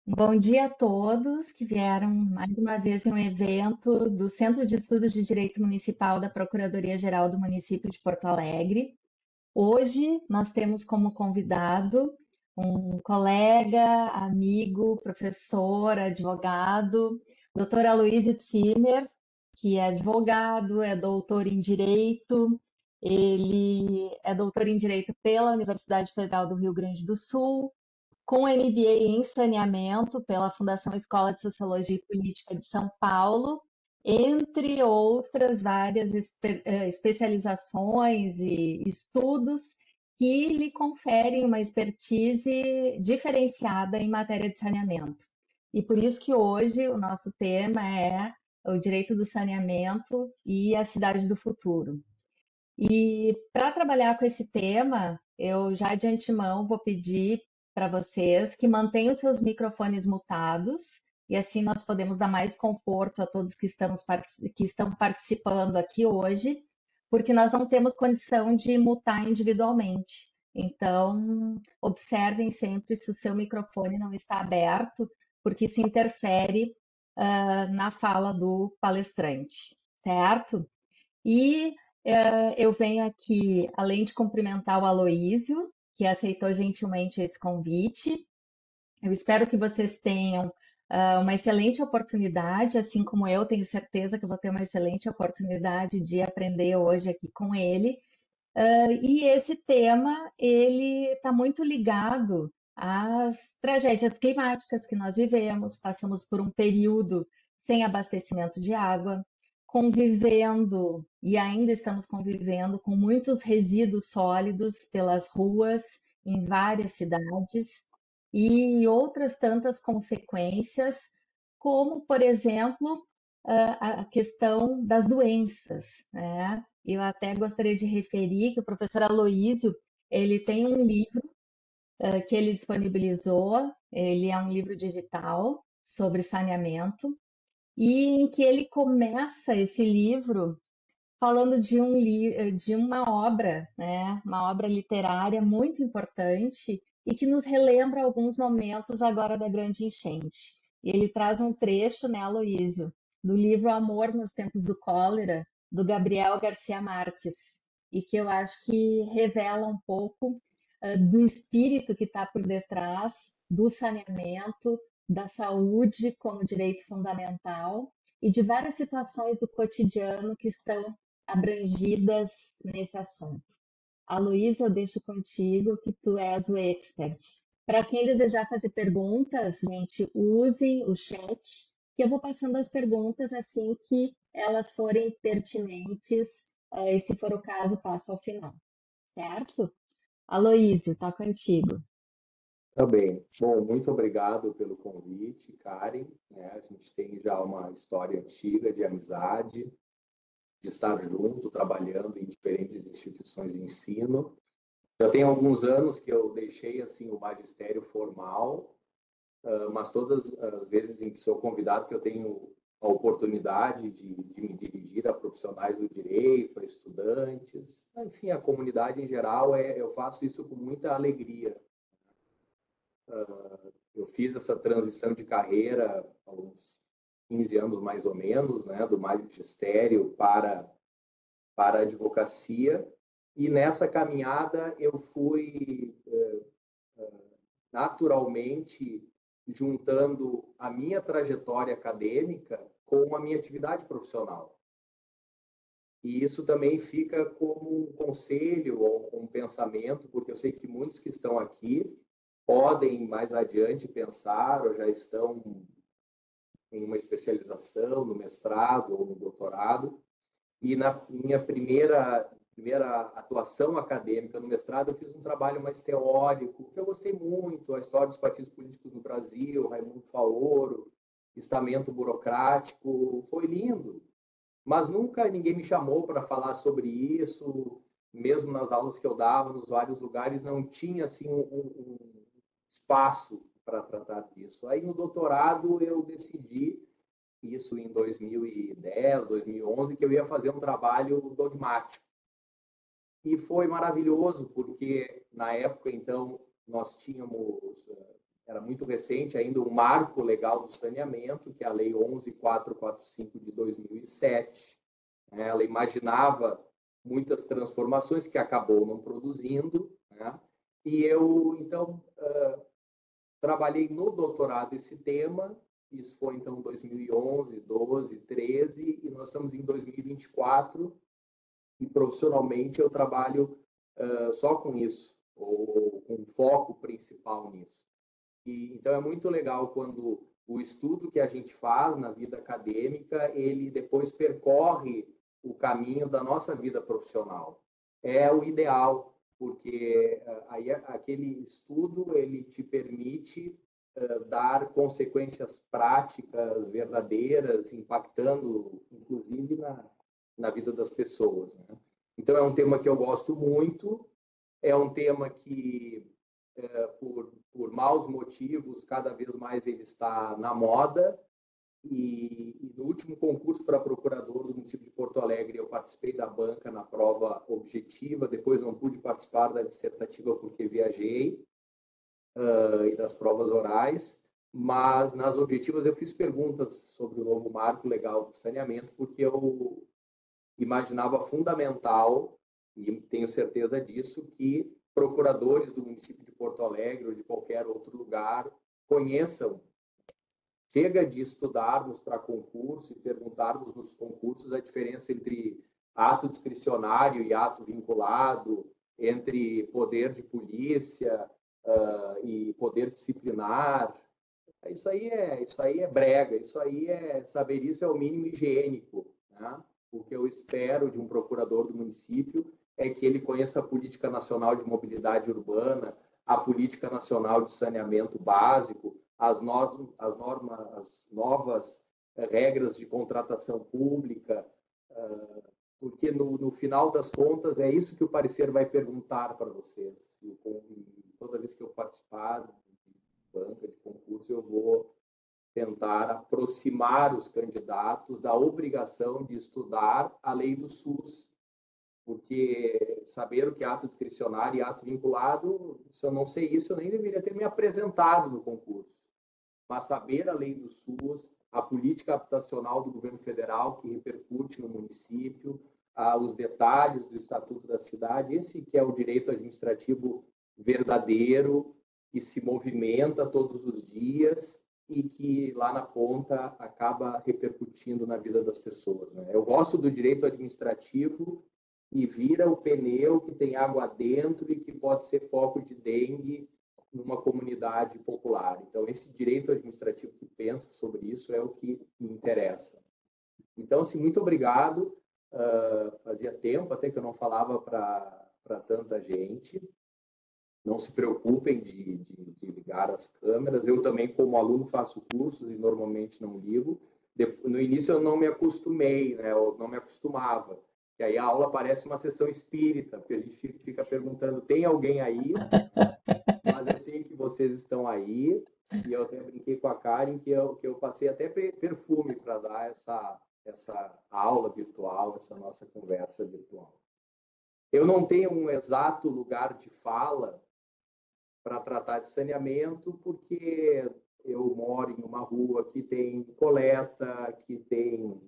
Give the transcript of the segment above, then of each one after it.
Bom dia a todos que vieram mais uma vez em um evento do Centro de Estudos de Direito Municipal da Procuradoria-Geral do Município de Porto Alegre. Hoje nós temos como convidado um colega, amigo, professor, advogado, Dr. Aloysio Zimmer, que é advogado, é doutor em Direito, ele é doutor em Direito pela Universidade Federal do Rio Grande do Sul, com MBA em saneamento pela Fundação Escola de Sociologia e Política de São Paulo, entre outras várias especializações e estudos que lhe conferem uma expertise diferenciada em matéria de saneamento. E por isso que hoje o nosso tema é o direito do saneamento e a cidade do futuro. E para trabalhar com esse tema, eu já de antemão vou pedir para vocês que mantenham os seus microfones mutados, e assim nós podemos dar mais conforto a todos que estão participando aqui hoje, porque nós não temos condição de mutar individualmente. Então, observem sempre se o seu microfone não está aberto, porque isso interfere, na fala do palestrante, certo? E eu venho aqui, além de cumprimentar o Aloísio, que aceitou gentilmente esse convite. Eu espero que vocês tenham uma excelente oportunidade, assim como eu tenho certeza que eu vou ter uma excelente oportunidade de aprender hoje aqui com ele. E esse tema, ele está muito ligado às tragédias climáticas que nós vivemos, passamos por um período sem abastecimento de água, convivendo e ainda estamos convivendo com muitos resíduos sólidos pelas ruas em várias cidades e outras tantas consequências, como, por exemplo, a questão das doenças, né? Eu até gostaria de referir que o professor Aloísio, ele tem um livro que ele disponibilizou, ele é um livro digital sobre saneamento, e em que ele começa esse livro falando de uma obra, né, uma obra literária muito importante e que nos relembra alguns momentos agora da grande enchente. E ele traz um trecho, né, Aloísio, do livro Amor nos Tempos do Cólera, do Gabriel Garcia Marques, e que eu acho que revela um pouco do espírito que está por detrás do saneamento, da saúde como direito fundamental e de várias situações do cotidiano que estão abrangidas nesse assunto. Aloysio, eu deixo contigo que tu és o expert. Para quem desejar fazer perguntas, gente, use o chat, que eu vou passando as perguntas assim que elas forem pertinentes, e se for o caso, passo ao final, certo? Aloysio, tá contigo. Tá bem. Bom, muito obrigado pelo convite, Karen. A gente tem já uma história antiga de amizade, de estar junto, trabalhando em diferentes instituições de ensino. Já tem alguns anos que eu deixei assim o magistério formal, mas todas as vezes em que sou convidado, que eu tenho a oportunidade de me dirigir a profissionais do direito, a estudantes, enfim, a comunidade em geral, eu faço isso com muita alegria. Eu fiz essa transição de carreira há uns 15 anos mais ou menos, né, do magistério para a advocacia, e nessa caminhada eu fui naturalmente juntando a minha trajetória acadêmica com a minha atividade profissional. E isso também fica como um conselho ou um pensamento, porque eu sei que muitos que estão aqui podem mais adiante pensar ou já estão em uma especialização, no mestrado ou no doutorado. E na minha primeira atuação acadêmica no mestrado, eu fiz um trabalho mais teórico, que eu gostei muito, a história dos partidos políticos no Brasil, Raimundo Faoro, estamento burocrático, foi lindo. Mas nunca ninguém me chamou para falar sobre isso, mesmo nas aulas que eu dava, nos vários lugares, não tinha assim um espaço para tratar disso. Aí no doutorado eu decidi, isso em 2010, 2011, que eu ia fazer um trabalho dogmático. E foi maravilhoso, porque na época, então, nós tínhamos era muito recente ainda, o marco legal do saneamento, que é a Lei 11.445 de 2007. Ela imaginava muitas transformações que acabou não produzindo, né? E eu, então, trabalhei no doutorado esse tema. Isso foi, então, 2011, 12, 13, e nós estamos em 2024, e profissionalmente eu trabalho só com isso, ou com foco principal nisso. E, então, é muito legal quando o estudo que a gente faz na vida acadêmica, ele depois percorre o caminho da nossa vida profissional. É o ideal, porque aí aquele estudo ele te permite dar consequências práticas, verdadeiras, impactando, inclusive, na vida das pessoas, né? Então, é um tema que eu gosto muito, é um tema que, por maus motivos, cada vez mais ele está na moda. E no último concurso para procurador do município de Porto Alegre, eu participei da banca na prova objetiva, depois não pude participar da dissertativa porque viajei, e das provas orais, mas nas objetivas eu fiz perguntas sobre o novo marco legal do saneamento, porque eu imaginava fundamental, e tenho certeza disso, que procuradores do município de Porto Alegre ou de qualquer outro lugar conheçam. Chega de estudarmos para concurso e perguntarmos nos concursos a diferença entre ato discricionário e ato vinculado, entre poder de polícia e poder disciplinar. Isso aí é brega, saber isso é o mínimo higiênico, né? O que eu espero de um procurador do município é que ele conheça a Política Nacional de Mobilidade Urbana, a Política Nacional de Saneamento Básico, as novas regras de contratação pública, porque no final das contas é isso que o parecer vai perguntar para vocês. E toda vez que eu participar de banca, de concurso, eu vou tentar aproximar os candidatos da obrigação de estudar a lei do SUS, porque saber o que é ato discricionário e ato vinculado, se eu não sei isso, eu nem deveria ter me apresentado no concurso. Mas saber a lei do SUS, a política habitacional do governo federal que repercute no município, os detalhes do Estatuto da Cidade, esse que é o direito administrativo verdadeiro, que se movimenta todos os dias e que lá na ponta acaba repercutindo na vida das pessoas, né? Eu gosto do direito administrativo e vira o pneu que tem água dentro e que pode ser foco de dengue numa comunidade popular. Então, esse direito administrativo que pensa sobre isso é o que me interessa. Então, assim, muito obrigado. Fazia tempo até que eu não falava para tanta gente. Não se preocupem de ligar as câmeras. Eu também, como aluno, faço cursos e normalmente não ligo. No início eu não me acostumei, né? Eu não me acostumava. E aí a aula parece uma sessão espírita, porque a gente fica perguntando, tem alguém aí? Mas eu sei que vocês estão aí, e eu até brinquei com a Karen que eu passei até perfume para dar essa aula virtual, essa nossa conversa virtual. Eu não tenho um exato lugar de fala para tratar de saneamento, porque eu moro em uma rua que tem coleta, que tem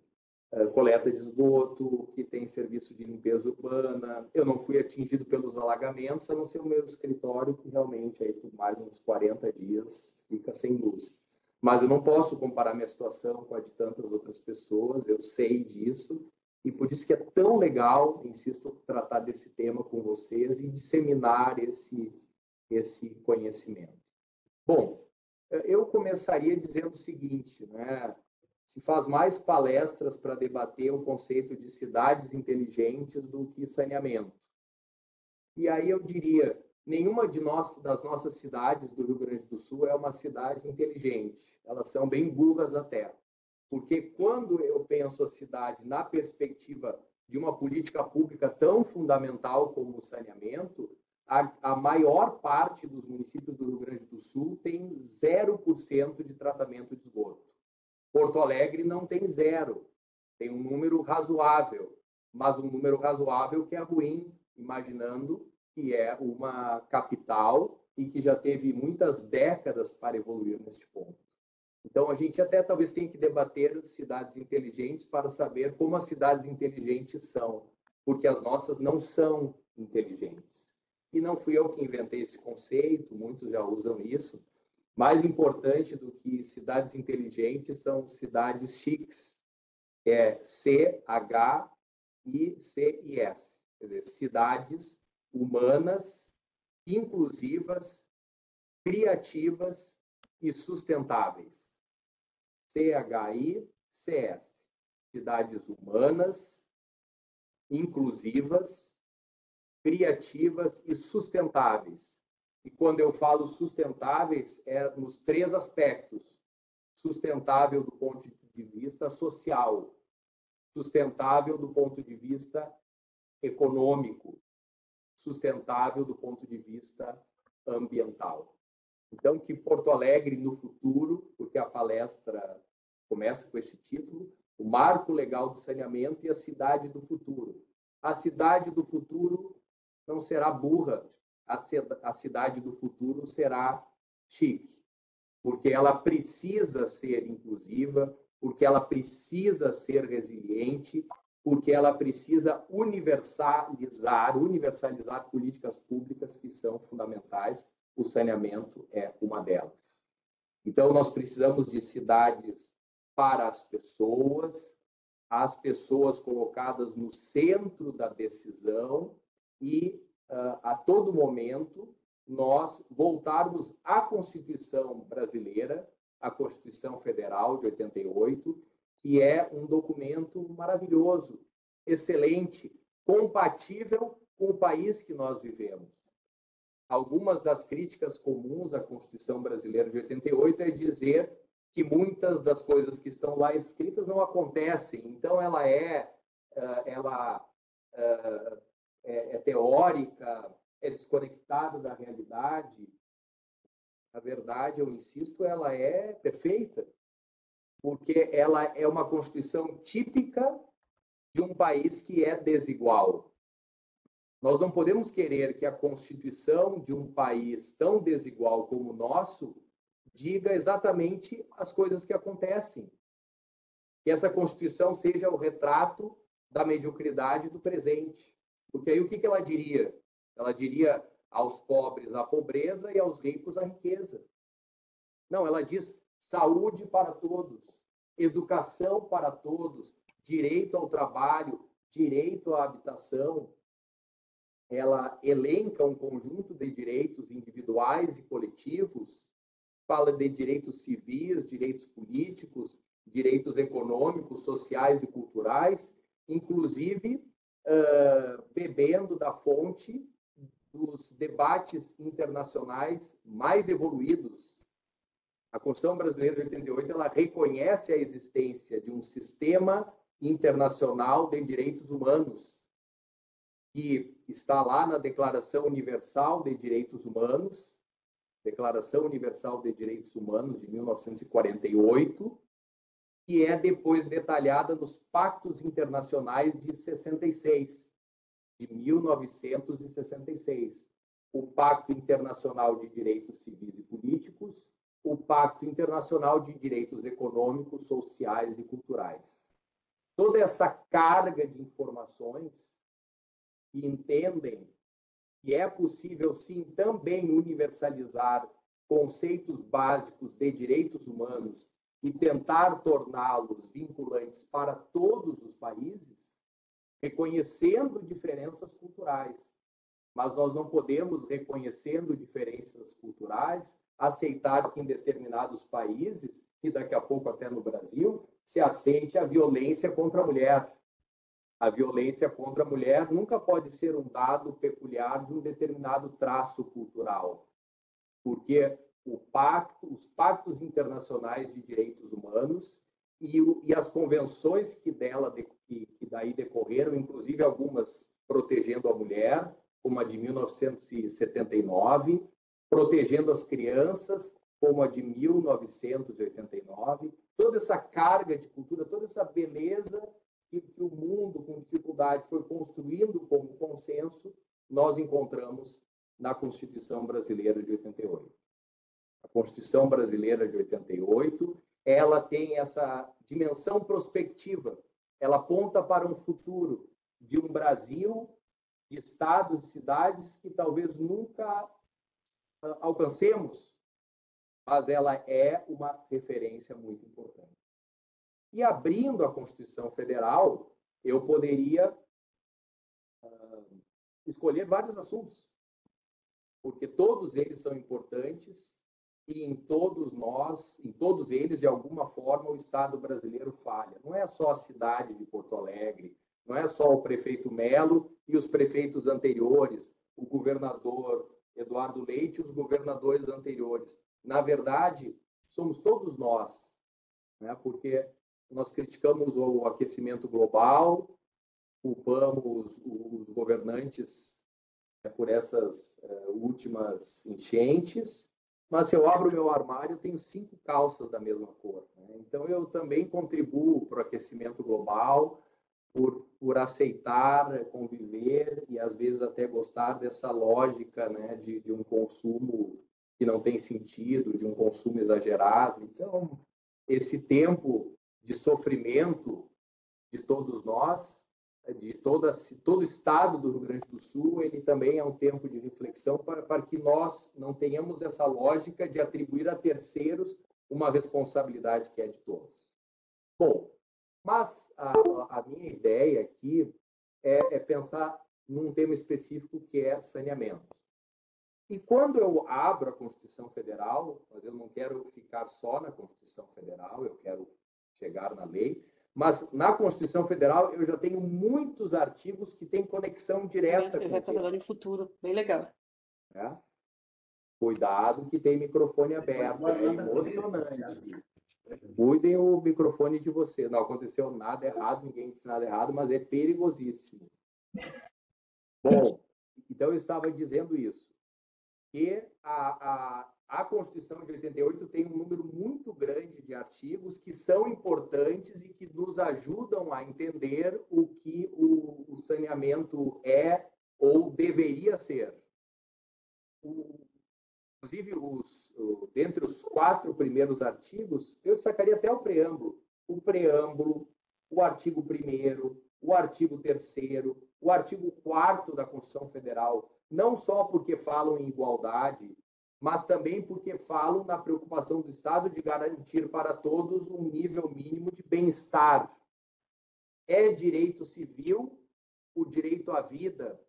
coleta de esgoto, que tem serviço de limpeza urbana. Eu não fui atingido pelos alagamentos, a não ser o meu escritório, que realmente aí por mais uns 40 dias fica sem luz. Mas eu não posso comparar minha situação com a de tantas outras pessoas, eu sei disso, e por isso que é tão legal, insisto, tratar desse tema com vocês e disseminar esse conhecimento. Bom, eu começaria dizendo o seguinte, né? Se faz mais palestras para debater o conceito de cidades inteligentes do que saneamento. E aí eu diria, nenhuma das nossas cidades do Rio Grande do Sul é uma cidade inteligente. Elas são bem burras até. Porque quando eu penso a cidade na perspectiva de uma política pública tão fundamental como o saneamento, a maior parte dos municípios do Rio Grande do Sul tem 0% de tratamento de esgoto. Porto Alegre não tem 0, tem um número razoável, mas um número razoável que é ruim, imaginando que é uma capital e que já teve muitas décadas para evoluir neste ponto. Então, a gente até talvez tenha que debater cidades inteligentes para saber como as cidades inteligentes são, porque as nossas não são inteligentes. E não fui eu que inventei esse conceito, muitos já usam isso. Mais importante do que cidades inteligentes são cidades chiques, que é CHICIS, quer dizer, cidades humanas, inclusivas, criativas e sustentáveis. CHICS, cidades humanas, inclusivas, criativas e sustentáveis. E quando eu falo sustentáveis, é nos 3 aspectos. Sustentável do ponto de vista social, sustentável do ponto de vista econômico, sustentável do ponto de vista ambiental. Então, que Porto Alegre no futuro, porque a palestra começa com esse título, o marco legal do saneamento e a cidade do futuro. A cidade do futuro não será burra, a cidade do futuro será chique, porque ela precisa ser inclusiva, porque ela precisa ser resiliente, porque ela precisa universalizar políticas públicas que são fundamentais. O saneamento é uma delas. Então, nós precisamos de cidades para as pessoas colocadas no centro da decisão e, a todo momento, nós voltarmos à Constituição brasileira, a Constituição Federal de 88, que é um documento maravilhoso, excelente, compatível com o país que nós vivemos. Algumas das críticas comuns à Constituição brasileira de 88 é dizer que muitas das coisas que estão lá escritas não acontecem. Então, ela é teórica, é desconectada da realidade. Na verdade, eu insisto, ela é perfeita, porque ela é uma Constituição típica de um país que é desigual. Nós não podemos querer que a Constituição de um país tão desigual como o nosso diga exatamente as coisas que acontecem. Que essa Constituição seja o retrato da mediocridade do presente. Porque aí o que ela diria? Ela diria aos pobres a pobreza e aos ricos a riqueza. Não, ela diz saúde para todos, educação para todos, direito ao trabalho, direito à habitação. Ela elenca um conjunto de direitos individuais e coletivos, fala de direitos civis, direitos políticos, direitos econômicos, sociais e culturais, inclusive bebendo da fonte dos debates internacionais mais evoluídos. A Constituição Brasileira de 88 ela reconhece a existência de um sistema internacional de direitos humanos, que está lá na Declaração Universal de Direitos Humanos, Declaração Universal de Direitos Humanos de 1948, que é depois detalhada nos Pactos Internacionais de 1966. O Pacto Internacional de Direitos Civis e Políticos, o Pacto Internacional de Direitos Econômicos, Sociais e Culturais. Toda essa carga de informações que entendem que é possível, sim, também universalizar conceitos básicos de direitos humanos e tentar torná-los vinculantes para todos os países, reconhecendo diferenças culturais. Mas nós não podemos, reconhecendo diferenças culturais, aceitar que em determinados países, e daqui a pouco até no Brasil, se aceite a violência contra a mulher. A violência contra a mulher nunca pode ser um dado peculiar de um determinado traço cultural, porque os pactos internacionais de direitos humanos e as convenções que daí decorreram, inclusive algumas protegendo a mulher, como a de 1979, protegendo as crianças, como a de 1989, toda essa carga de cultura, toda essa beleza que o mundo, com dificuldade, foi construindo como consenso, nós encontramos na Constituição Brasileira de 88. A Constituição Brasileira de 88, ela tem essa dimensão prospectiva, ela aponta para um futuro de um Brasil, de estados e cidades que talvez nunca alcancemos, mas ela é uma referência muito importante. E abrindo a Constituição Federal, eu poderia escolher vários assuntos, porque todos eles são importantes e em todos eles, de alguma forma, o Estado brasileiro falha. Não é só a cidade de Porto Alegre, não é só o prefeito Melo e os prefeitos anteriores, o governador Eduardo Leite e os governadores anteriores. Na verdade, somos todos nós, né? Porque nós criticamos o aquecimento global, culpamos os governantes por essas últimas enchentes, mas se eu abro o meu armário, eu tenho 5 calças da mesma cor, né? Então, eu também contribuo para o aquecimento global, por aceitar, conviver e, às vezes, até gostar dessa lógica, né, de um consumo que não tem sentido, de um consumo exagerado. Então, esse tempo de sofrimento de todos nós, de todo o estado do Rio Grande do Sul, ele também é um tempo de reflexão para que nós não tenhamos essa lógica de atribuir a terceiros uma responsabilidade que é de todos. Bom, mas a minha ideia aqui é pensar num tema específico que é saneamento. E quando eu abro a Constituição Federal, mas eu não quero ficar só na Constituição Federal, eu quero chegar na lei, mas na Constituição Federal eu já tenho muitos artigos que têm conexão direta com o Já está falando em futuro, bem legal. É? Cuidado que tem microfone aberto, é emocionante. Cuidem o microfone de você. Não aconteceu nada errado, ninguém disse nada errado, mas é perigosíssimo. Bom, então eu estava dizendo isso, que a Constituição de 88 tem um número muito grande de artigos que são importantes e que nos ajudam a entender o que o saneamento é ou deveria ser. Inclusive, dentre os 4 primeiros artigos, eu destacaria até o preâmbulo. O preâmbulo, o artigo 1º, o artigo 3º, o artigo 4º da Constituição Federal, não só porque falam em igualdade, mas também porque falam na preocupação do Estado de garantir para todos um nível mínimo de bem-estar. É direito civil o direito à vida,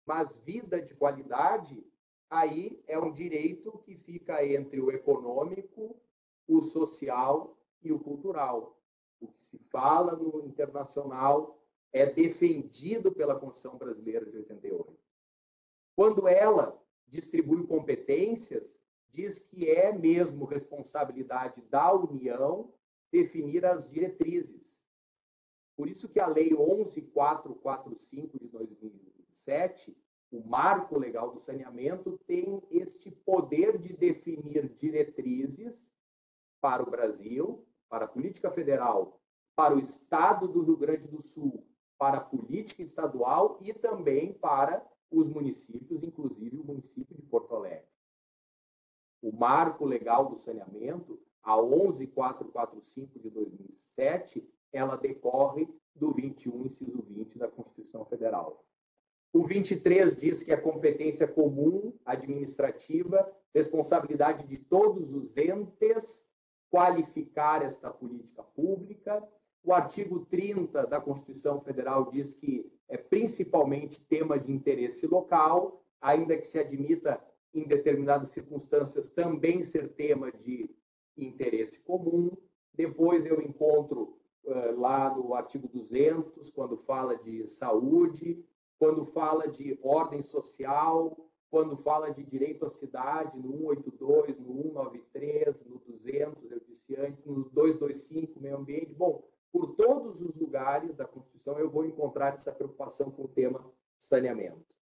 mas vida de qualidade, aí é um direito que fica entre o econômico, o social e o cultural. O que se fala no internacional é defendido pela Constituição Brasileira de 88. Quando ela distribui competências, diz que é mesmo responsabilidade da União definir as diretrizes. Por isso que a Lei 11.445 de 2007, o marco legal do saneamento, tem este poder de definir diretrizes para o Brasil, para a política federal, para o Estado do Rio Grande do Sul, para a política estadual e também para os municípios, inclusive o município de Porto Alegre. O marco legal do saneamento, a 11.445 de 2007, ela decorre do 21, inciso 20 da Constituição Federal. O 23 diz que a competência comum administrativa, responsabilidade de todos os entes, qualificar esta política pública. O artigo 30 da Constituição Federal diz que é principalmente tema de interesse local, ainda que se admita, em determinadas circunstâncias, também ser tema de interesse comum. Depois eu encontro lá no artigo 200, quando fala de saúde, quando fala de ordem social, quando fala de direito à cidade, no 182, no 193, no 200, eu disse antes, no 225, meio ambiente. Bom, por todos os lugares da Constituição eu vou encontrar essa preocupação com o tema saneamento.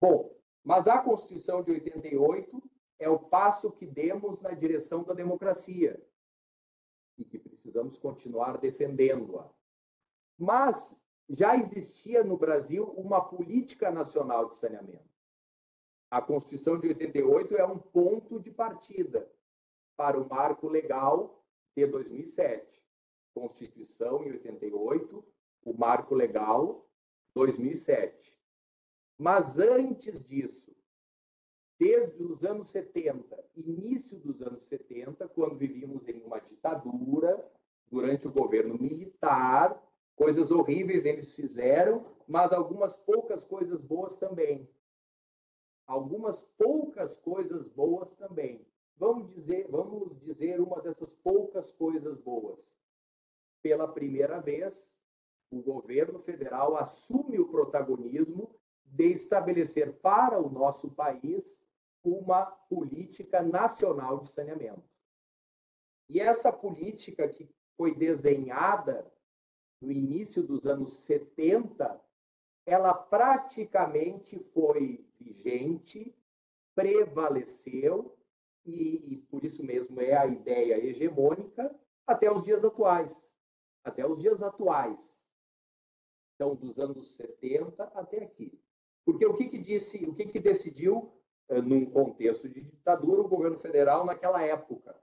Bom, mas a Constituição de 88 é o passo que demos na direção da democracia e que precisamos continuar defendendo-a. Mas já existia no Brasil uma política nacional de saneamento. A Constituição de 88 é um ponto de partida para o marco legal de 2007. Constituição em 88, o marco legal 2007. Mas antes disso, desde os anos 70, início dos anos 70, quando vivíamos em uma ditadura, durante o governo militar, coisas horríveis eles fizeram, mas algumas poucas coisas boas também. Algumas poucas coisas boas também. Vamos dizer uma dessas poucas coisas boas. Pela primeira vez, o governo federal assume o protagonismo de estabelecer para o nosso país uma política nacional de saneamento. E essa política que foi desenhada no início dos anos 70, ela praticamente foi vigente, prevaleceu, e por isso mesmo é a ideia hegemônica até os dias atuais. Até os dias atuais. Então, dos anos 70 até aqui. Porque o que decidiu, num contexto de ditadura, o governo federal naquela época?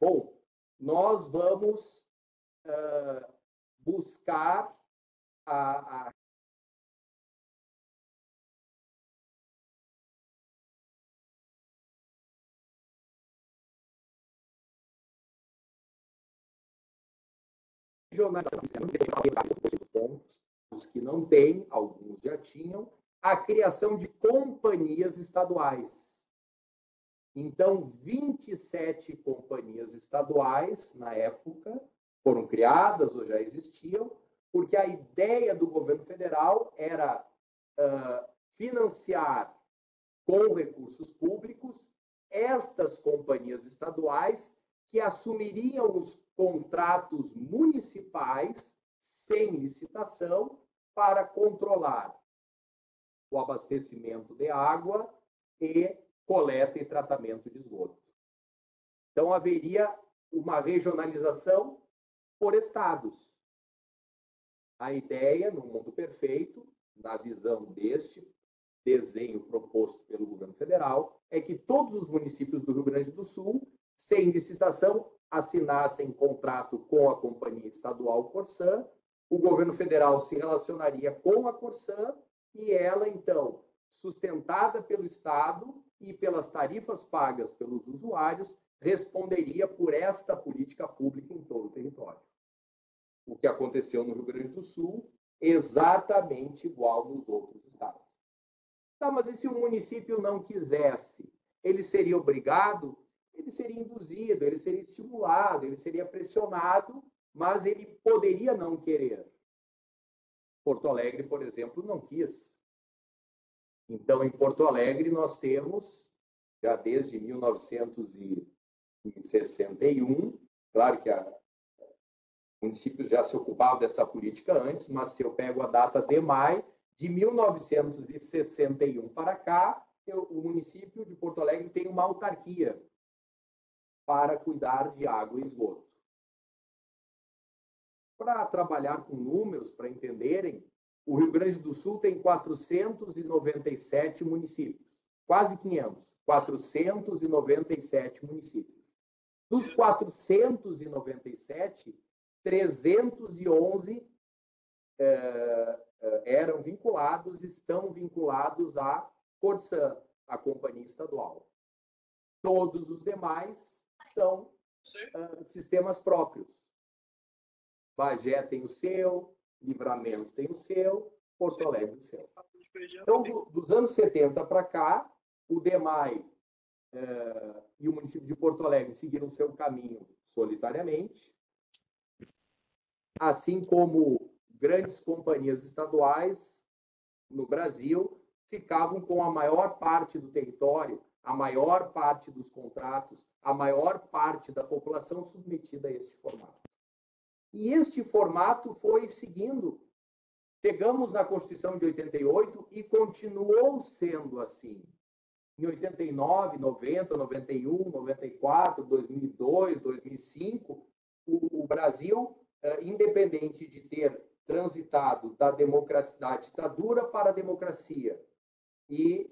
Bom, nós vamos buscar a pontos, os que não têm, alguns já tinham, a criação de companhias estaduais. Então, 27 companhias estaduais, na época, foram criadas ou já existiam, porque a ideia do governo federal era financiar com recursos públicos estas companhias estaduais que assumiriam os contratos municipais sem licitação para controlar o abastecimento de água e coleta e tratamento de esgoto. Então, haveria uma regionalização por estados. A ideia, no mundo perfeito, na visão deste desenho proposto pelo governo federal, é que todos os municípios do Rio Grande do Sul, sem licitação, assinassem contrato com a companhia estadual Corsan, o governo federal se relacionaria com a Corsan e ela, então, sustentada pelo Estado e pelas tarifas pagas pelos usuários, responderia por esta política pública em todo o território. O que aconteceu no Rio Grande do Sul, exatamente igual nos outros estados. Tá, mas e se o município não quisesse? Ele seria obrigado? Ele seria induzido, ele seria estimulado, ele seria pressionado, mas ele poderia não querer. Porto Alegre, por exemplo, não quis. Então, em Porto Alegre, nós temos, já desde 1961, claro que o município já se ocupava dessa política antes, mas se eu pego a data de maio, de 1961 para cá, o município de Porto Alegre tem uma autarquia para cuidar de água e esgoto. Para trabalhar com números, para entenderem, o Rio Grande do Sul tem 497 municípios, quase 500, 497 municípios. Dos 497, 311 eram vinculados, estão vinculados à Corsan, a companhia estadual. Todos os demais são sistemas próprios. Bagé tem o seu, Livramento tem o seu, Porto Alegre o seu. Então, dos anos 70 para cá, o DEMAI e o município de Porto Alegre seguiram o seu caminho solitariamente, assim como grandes companhias estaduais no Brasil ficavam com a maior parte do território, a maior parte dos contratos, a maior parte da população submetida a este formato. E este formato foi seguindo. Chegamos na Constituição de 88 e continuou sendo assim. Em 89, 90, 91, 94, 2002, 2005, o Brasil, independente de ter transitado da democracia, da ditadura para a democracia e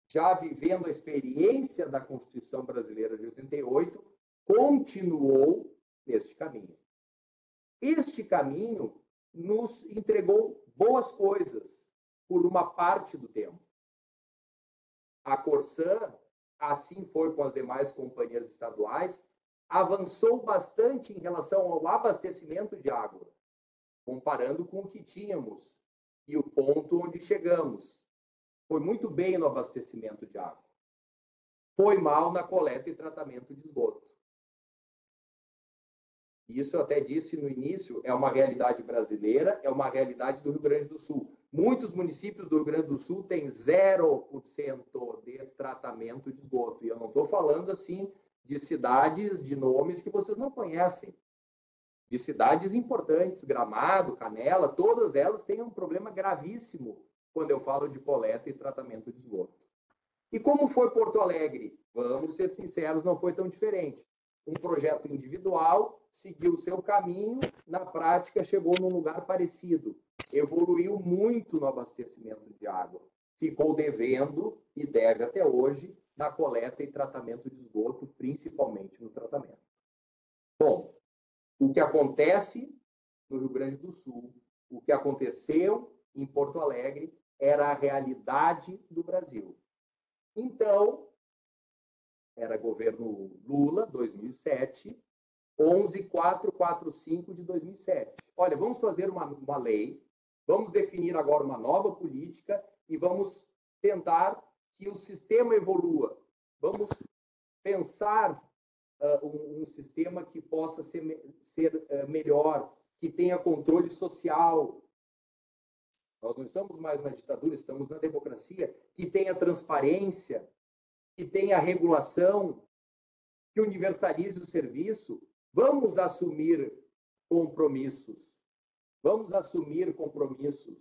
já vivendo a experiência da Constituição Brasileira de 88, continuou neste caminho. Este caminho nos entregou boas coisas por uma parte do tempo. A Corsã, assim foi com as demais companhias estaduais, avançou bastante em relação ao abastecimento de água, comparando com o que tínhamos e o ponto onde chegamos. Foi muito bem no abastecimento de água. Foi mal na coleta e tratamento de esgoto. Isso eu até disse no início, é uma realidade brasileira, é uma realidade do Rio Grande do Sul. Muitos municípios do Rio Grande do Sul têm 0% de tratamento de esgoto. E eu não estou falando assim de cidades, de nomes que vocês não conhecem. De cidades importantes, Gramado, Canela, todas elas têm um problema gravíssimo quando eu falo de coleta e tratamento de esgoto. E como foi Porto Alegre? Vamos ser sinceros, não foi tão diferente. Um projeto individual seguiu o seu caminho, na prática chegou num lugar parecido. Evoluiu muito no abastecimento de água. Ficou devendo e deve até hoje na coleta e tratamento de esgoto, principalmente no tratamento. Bom, o que acontece no Rio Grande do Sul, o que aconteceu em Porto Alegre, era a realidade do Brasil. Então, era governo Lula, 2007, 11.445 de 2007. Olha, vamos fazer uma lei, vamos definir agora uma nova política e vamos tentar que o sistema evolua. Vamos pensar um sistema que possa ser melhor, que tenha controle social. Nós não estamos mais na ditadura, estamos na democracia, que tenha transparência, que tenha regulação, que universalize o serviço. Vamos assumir compromissos. Vamos assumir compromissos.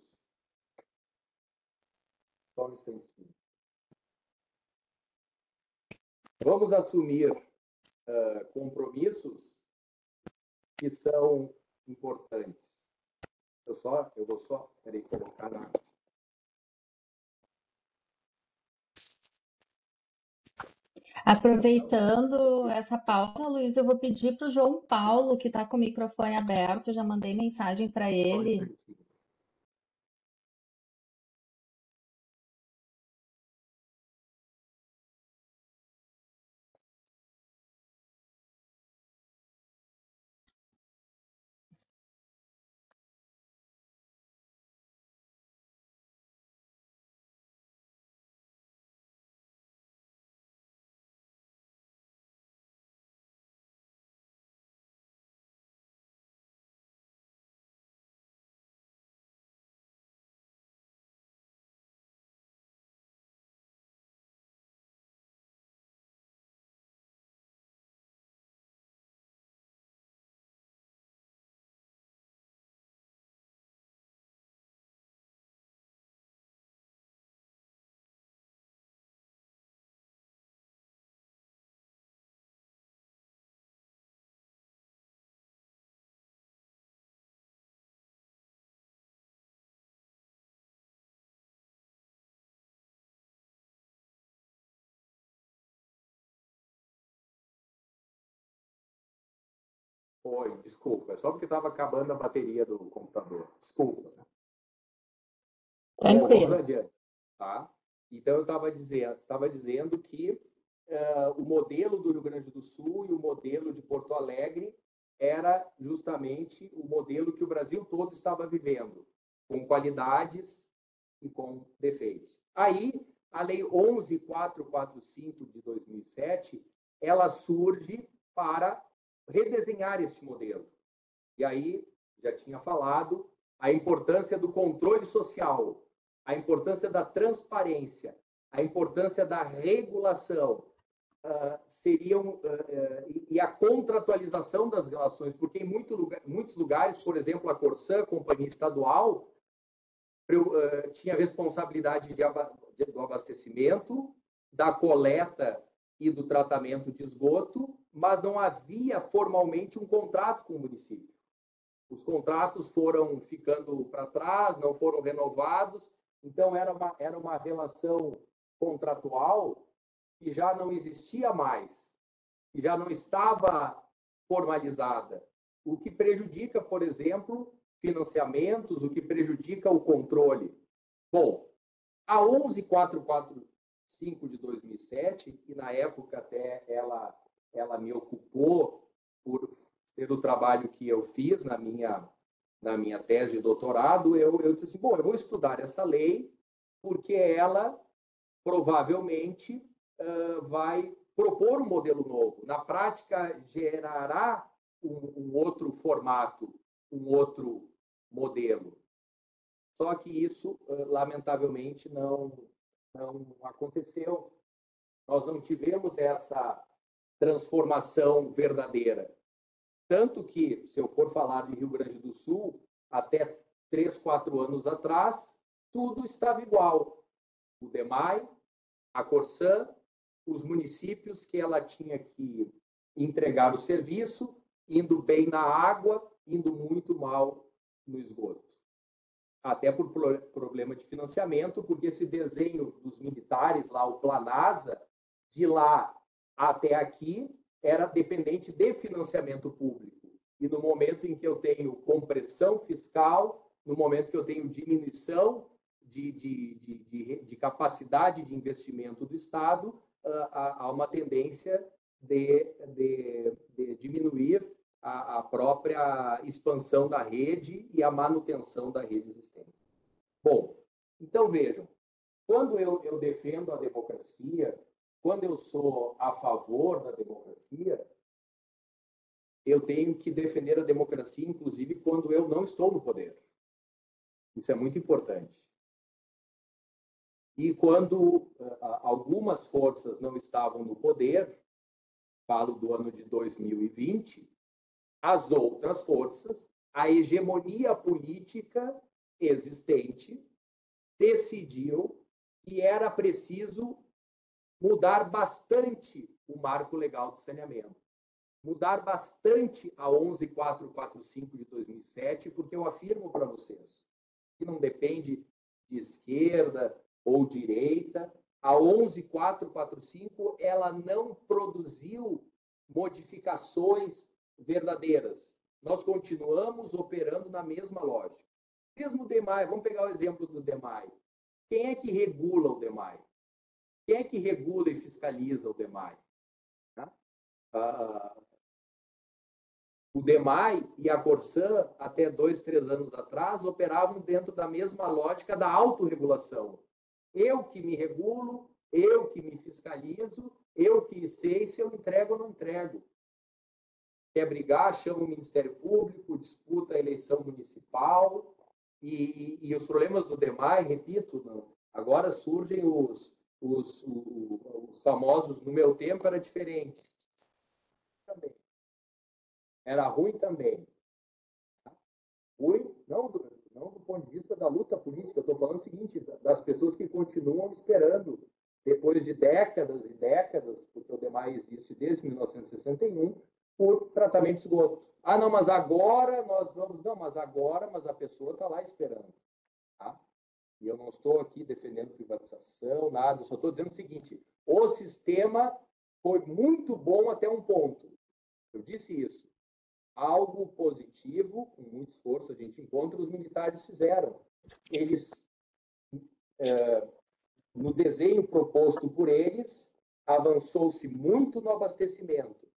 Só um instantinho. Vamos assumir compromissos que são importantes. Eu vou só colocar na... Aproveitando essa pauta, Luiz, eu vou pedir para o João Paulo, que está com o microfone aberto, já mandei mensagem para ele. Oi, desculpa, só porque estava acabando a bateria do computador. Desculpa. Bom, vamos adiante, tá? Então, eu estava dizendo que o modelo do Rio Grande do Sul e o modelo de Porto Alegre era justamente o modelo que o Brasil todo estava vivendo, com qualidades e com defeitos. Aí, a Lei 11.445 de 2007, ela surge para redesenhar este modelo. E aí, já tinha falado, a importância do controle social, a importância da transparência, a importância da regulação, e a contratualização das relações, porque em muitos lugares, por exemplo, a Corsã, companhia estadual, tinha responsabilidade do abastecimento, da coleta e do tratamento de esgoto, mas não havia formalmente um contrato com o município. Os contratos foram ficando para trás, não foram renovados, então era uma relação contratual que já não existia mais, que já não estava formalizada, o que prejudica, por exemplo, financiamentos, o que prejudica o controle. Bom, a 11445 de 2007, que na época até ela me ocupou pelo trabalho que eu fiz na minha tese de doutorado, eu disse, bom, eu vou estudar essa lei porque ela provavelmente vai propor um modelo novo. Na prática, gerará um outro formato, um outro modelo. Só que isso, lamentavelmente, não aconteceu. Nós não tivemos essa transformação verdadeira. Tanto que, se eu for falar de Rio Grande do Sul, até 3, 4 anos atrás, tudo estava igual. O DEMAI, a Corsã, os municípios que ela tinha que entregar o serviço, indo bem na água, indo muito mal no esgoto. Até por problema de financiamento, porque esse desenho dos militares lá, o Planasa, de lá até aqui, era dependente de financiamento público. E no momento em que eu tenho compressão fiscal, no momento que eu tenho diminuição de capacidade de investimento do Estado, há uma tendência de diminuir a própria expansão da rede e a manutenção da rede existente. Bom, então vejam, quando eu defendo a democracia, quando eu sou a favor da democracia, eu tenho que defender a democracia, inclusive, quando eu não estou no poder. Isso é muito importante. E quando algumas forças não estavam no poder, falo do ano de 2020, as outras forças, a hegemonia política existente, decidiu que era preciso mudar bastante o marco legal do saneamento, mudar bastante a 11445 de 2007, porque eu afirmo para vocês que não depende de esquerda ou direita, a 11445 ela não produziu modificações verdadeiras. Nós continuamos operando na mesma lógica. Mesmo o DEMAI, vamos pegar o exemplo do DEMAI. Quem é que regula o DEMAI? Quem é que regula e fiscaliza o DEMAI? O DEMAI e a Corsã, até 2, 3 anos atrás, operavam dentro da mesma lógica da autorregulação. Eu que me regulo, eu que me fiscalizo, eu que sei se eu entrego ou não entrego. Quer brigar, chama o Ministério Público, disputa a eleição municipal, e os problemas do DEMAI, repito, agora surgem os famosos, no meu tempo era diferente. Também. Era ruim também. Ruim, não do ponto de vista da luta política, eu estou falando o seguinte, das pessoas que continuam esperando, depois de décadas e décadas, porque o DEMAI existe desde 1961, por tratamento de esgoto. Ah, não, mas agora nós vamos... Não, mas a pessoa está lá esperando. Tá? E eu não estou aqui defendendo privatização, nada, eu só estou dizendo o seguinte, o sistema foi muito bom até um ponto. Eu disse isso. Algo positivo, com muito esforço a gente encontra, os militares fizeram. Eles, no desenho proposto por eles, avançou-se muito no abastecimento,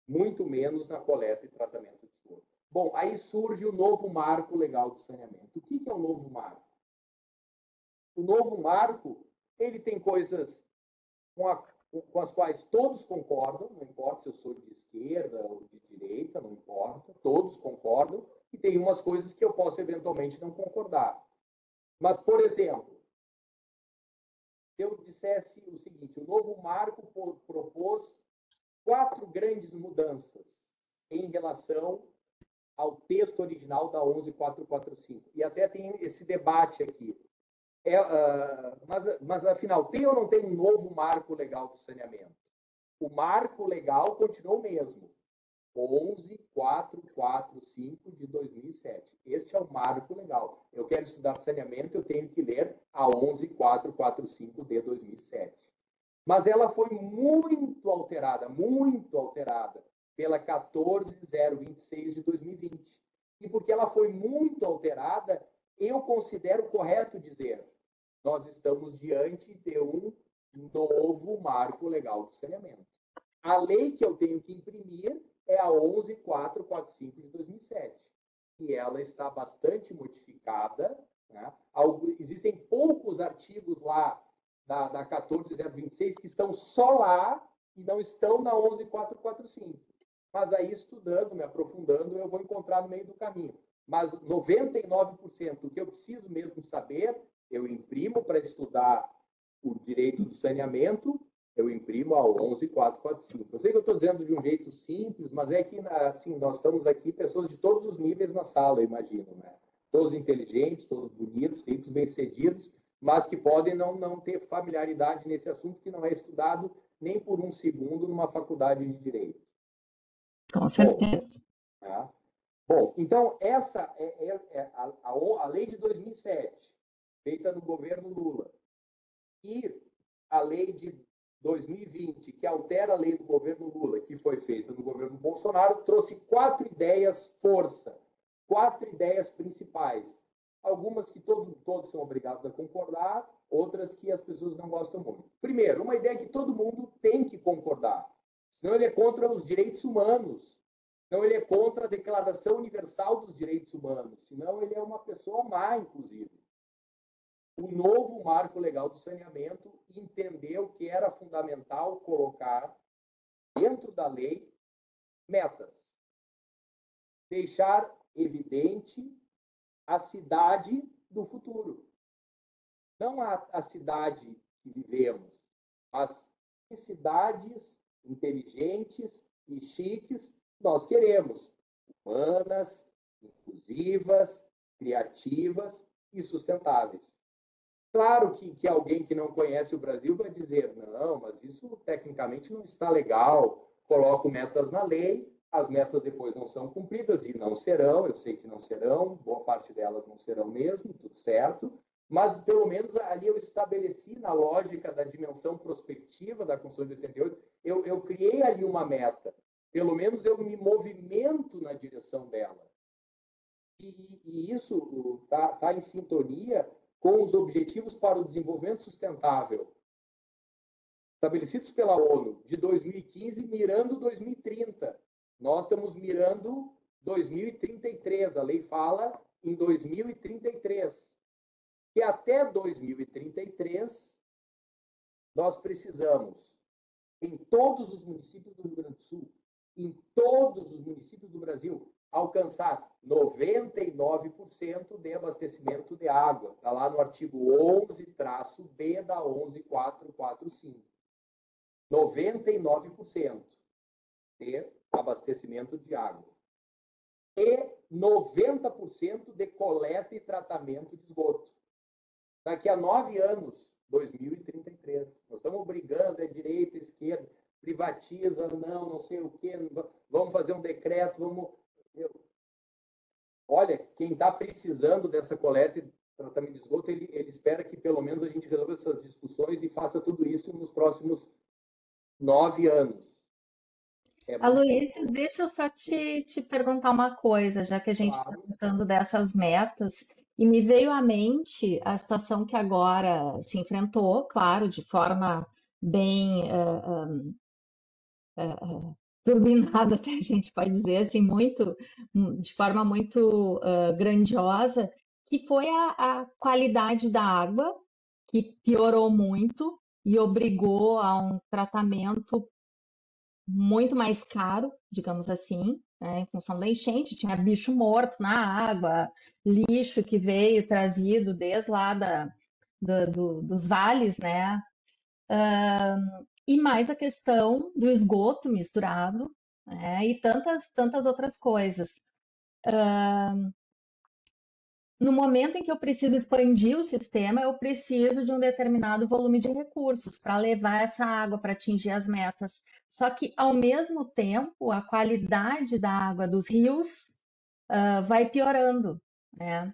muito menos na coleta e tratamento de esgoto. Bom, aí surge o novo marco legal do saneamento. O que é o novo marco? O novo marco, ele tem coisas com as quais todos concordam, não importa se eu sou de esquerda ou de direita, não importa, todos concordam, e tem umas coisas que eu posso eventualmente não concordar. Mas, por exemplo, se eu dissesse o seguinte, o novo marco propôs 4 grandes mudanças em relação ao texto original da 11445. E até tem esse debate aqui. Mas, afinal, tem ou não tem um novo marco legal do saneamento? O marco legal continua o mesmo. 11445 de 2007. Este é o marco legal. Eu quero estudar saneamento, eu tenho que ler a 11445 de 2007. Mas ela foi muito alterada pela 14026 de 2020. E porque ela foi muito alterada, eu considero correto dizer: nós estamos diante de um novo marco legal do saneamento. A lei que eu tenho que imprimir é a 11445 de 2007, e ela está bastante modificada, né? Existem poucos artigos lá da 14026 que estão só lá e não estão na 11445. Mas aí, estudando, me aprofundando, eu vou encontrar no meio do caminho. Mas 99% do que eu preciso mesmo saber, eu imprimo para estudar o direito do saneamento, eu imprimo a 11445. Eu sei que eu estou dizendo de um jeito simples, mas é que, assim, nós estamos aqui, pessoas de todos os níveis na sala, eu imagino, né? Todos inteligentes, todos bonitos, ricos, bem-sucedidos, mas que podem não ter familiaridade nesse assunto que não é estudado nem por um segundo numa faculdade de Direito. Com certeza. Bom, então, essa é a lei de 2007, feita no governo Lula, e a lei de 2020, que altera a lei do governo Lula, que foi feita no governo Bolsonaro, trouxe 4 ideias força, 4 ideias principais. Algumas que todos são obrigados a concordar, outras que as pessoas não gostam muito. Primeiro, uma ideia que todo mundo tem que concordar, senão ele é contra os direitos humanos, senão ele é contra a Declaração Universal dos Direitos Humanos, senão ele é uma pessoa má, inclusive. O novo marco legal do saneamento entendeu que era fundamental colocar dentro da lei metas. Deixar evidente a cidade do futuro. Não a cidade que vivemos, mas que cidades inteligentes e chiques nós queremos. Humanas, inclusivas, criativas e sustentáveis. Claro que alguém que não conhece o Brasil vai dizer: não, mas isso tecnicamente não está legal, coloco metas na lei, as metas depois não são cumpridas, e não serão, eu sei que não serão, boa parte delas não serão mesmo, tudo certo, mas pelo menos ali eu estabeleci, na lógica da dimensão prospectiva da Constituição de 88, eu criei ali uma meta, pelo menos eu me movimento na direção dela. E isso está em sintonia com os Objetivos para o Desenvolvimento Sustentável, estabelecidos pela ONU, de 2015, mirando 2030. Nós estamos mirando 2033, a lei fala em 2033. Que até 2033, nós precisamos, em todos os municípios do Rio Grande do Sul, em todos os municípios do Brasil, alcançar 99% de abastecimento de água. Está lá no artigo 11-B da 11445. 99% de abastecimento de água. E 90% de coleta e tratamento de esgoto. Daqui a 9 anos, 2033. Nós estamos brigando, é direita, esquerda, privatiza, não sei o quê, vamos fazer um decreto, vamos... Olha, quem está precisando dessa coleta e tratamento de esgoto, ele espera que pelo menos a gente resolva essas discussões e faça tudo isso nos próximos 9 anos. Aloysio, deixa eu só te perguntar uma coisa, já que a gente está tratando dessas metas, e me veio à mente a situação que agora se enfrentou, claro, de forma bem turbinada, até a gente pode dizer assim, de forma muito grandiosa, que foi a qualidade da água, que piorou muito e obrigou a um tratamento muito mais caro, digamos assim, né, em função da enchente, tinha bicho morto na água, lixo que veio trazido desde lá dos vales, né? E mais a questão do esgoto misturado, né? E tantas outras coisas. no momento em que eu preciso expandir o sistema, eu preciso de um determinado volume de recursos para levar essa água para atingir as metas. Só que, ao mesmo tempo, a qualidade da água dos rios vai piorando, né?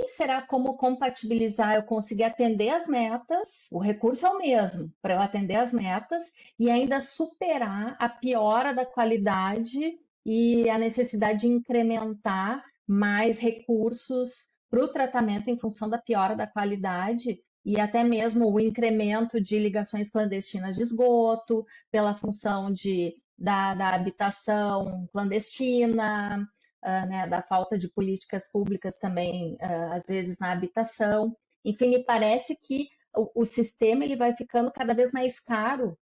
Será como compatibilizar eu conseguir atender as metas, o recurso é o mesmo, para eu atender as metas e ainda superar a piora da qualidade e a necessidade de incrementar mais recursos para o tratamento em função da piora da qualidade e até mesmo o incremento de ligações clandestinas de esgoto, pela função da habitação clandestina, né, da falta de políticas públicas também, às vezes na habitação. Enfim, me parece que o sistema ele vai ficando cada vez mais caro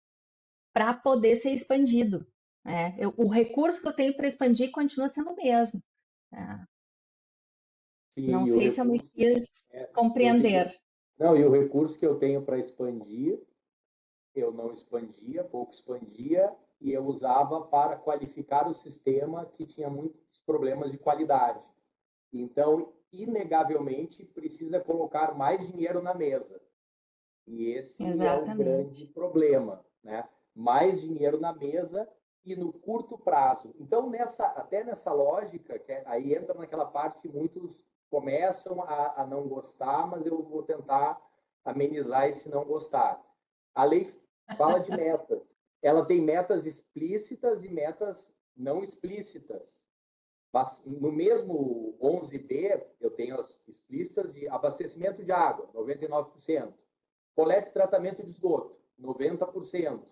para poder ser expandido. Né? O recurso que eu tenho para expandir continua sendo o mesmo. Não E o sei se eu me recurso, fiz eu vi compreender. não, e o recurso que eu tenho para expandir, eu não expandia, pouco expandia, e eu usava para qualificar o sistema que tinha muitos problemas de qualidade. Então, inegavelmente, precisa colocar mais dinheiro na mesa. E esse é o grande Exatamente. problema, né? Mais dinheiro na mesa e no curto prazo. Então, até nessa lógica, aí entra naquela parte que muitos começam a não gostar, mas eu vou tentar amenizar esse não gostar. A lei fala de metas. Ela tem metas explícitas e metas não explícitas. No mesmo 11B, eu tenho as explícitas de abastecimento de água, 99%. Coleta e tratamento de esgoto, 90%.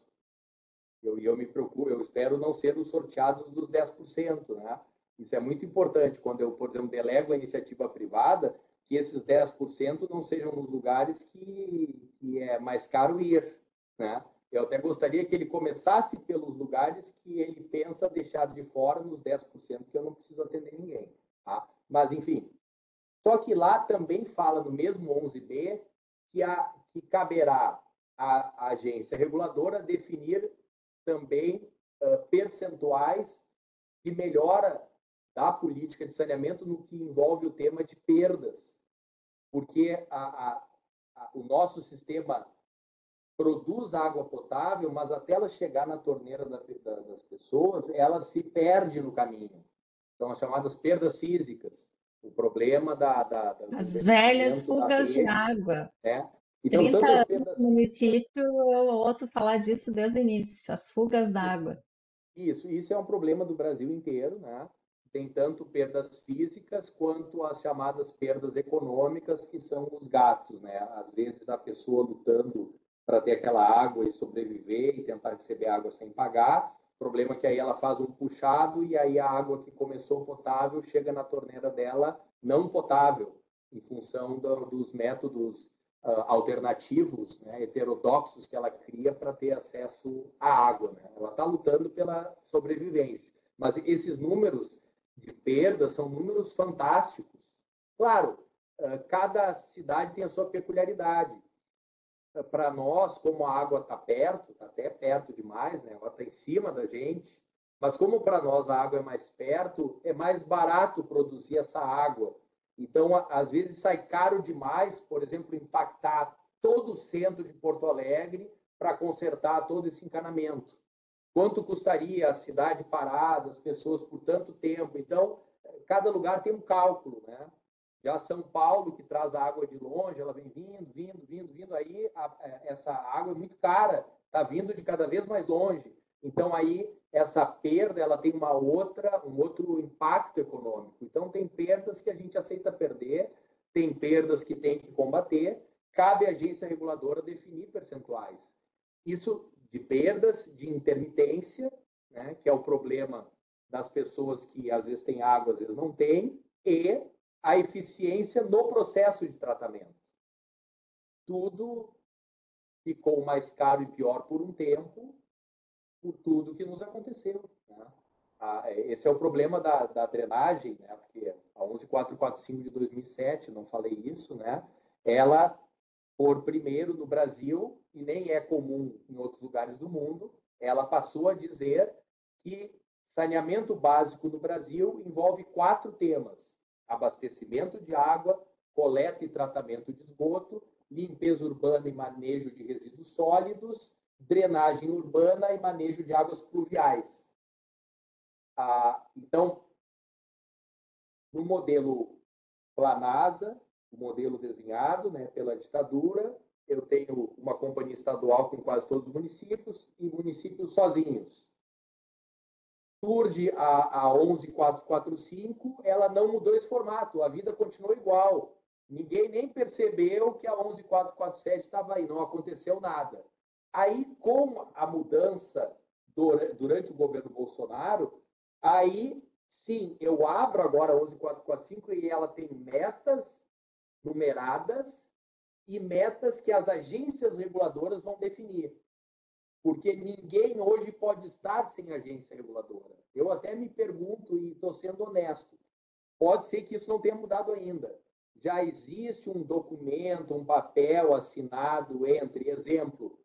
Eu me preocupo, eu espero não ser os sorteados dos 10%, né? Isso é muito importante quando eu, por exemplo, delego a iniciativa privada, que esses 10% não sejam nos lugares que é mais caro ir, né? Eu até gostaria que ele começasse pelos lugares que ele pensa deixar de fora nos 10%, que eu não preciso atender ninguém, tá? Mas, enfim. Só que lá também fala, no mesmo 11B, que caberá à agência reguladora definir também percentuais de melhora da política de saneamento no que envolve o tema de perdas, porque o nosso sistema produz água potável, mas até ela chegar na torneira das pessoas, ela se perde no caminho. São as chamadas perdas físicas. O problema do As velhas envelhecimento da fugas de rede, água. né? Então, 30 tanto as anos perdas no físicas, município, eu ouço falar disso desde o início, as fugas isso, d'água. isso é um problema do Brasil inteiro, né? Tem tanto perdas físicas quanto as chamadas perdas econômicas, que são os gastos, né? Às vezes a pessoa lutando para ter aquela água e sobreviver e tentar receber água sem pagar. O problema é que aí ela faz um puxado e aí a água que começou potável chega na torneira dela não potável, em função dos métodos alternativos, né, heterodoxos que ela cria para ter acesso à água. Né? Ela está lutando pela sobrevivência. Mas esses números de perdas são números fantásticos. Claro, cada cidade tem a sua peculiaridade. Para nós, como a água está perto, está até perto demais, né? Ela está em cima da gente, mas como para nós a água é mais perto, é mais barato produzir essa água. Então, às vezes sai caro demais, por exemplo, impactar todo o centro de Porto Alegre para consertar todo esse encanamento. Quanto custaria a cidade parada, as pessoas por tanto tempo? Então, cada lugar tem um cálculo, né? Já São Paulo, que traz a água de longe, ela vem vindo, aí essa água é muito cara, está vindo de cada vez mais longe. Então, aí, essa perda, ela tem um outro impacto econômico. Então, tem perdas que a gente aceita perder, tem perdas que tem que combater, cabe à agência reguladora definir percentuais. Isso de perdas, de intermitência, né, que é o problema das pessoas que às vezes têm água, às vezes não têm, e a eficiência no processo de tratamento. Tudo ficou mais caro e pior por um tempo, por tudo que nos aconteceu. Né? Esse é o problema da drenagem, né? Porque a 11445 de 2007, não falei isso, né? Ela, por primeiro no Brasil, e nem é comum em outros lugares do mundo, ela passou a dizer que saneamento básico no Brasil envolve 4 temas: abastecimento de água, coleta e tratamento de esgoto, limpeza urbana e manejo de resíduos sólidos, drenagem urbana e manejo de águas pluviais. Então, no modelo Planasa, o modelo desenhado, né, pela ditadura, eu tenho uma companhia estadual com quase todos os municípios e municípios sozinhos. Surge a 11445, ela não mudou esse formato, a vida continuou igual. Ninguém nem percebeu que a 11447 estava aí, não aconteceu nada. Aí, com a mudança durante o governo Bolsonaro, aí sim, eu abro agora a 11445 e ela tem metas numeradas e metas que as agências reguladoras vão definir. Porque ninguém hoje pode estar sem agência reguladora. Eu até me pergunto, e estou sendo honesto, pode ser que isso não tenha mudado ainda. Já existe um documento, um papel assinado entre, exemplo,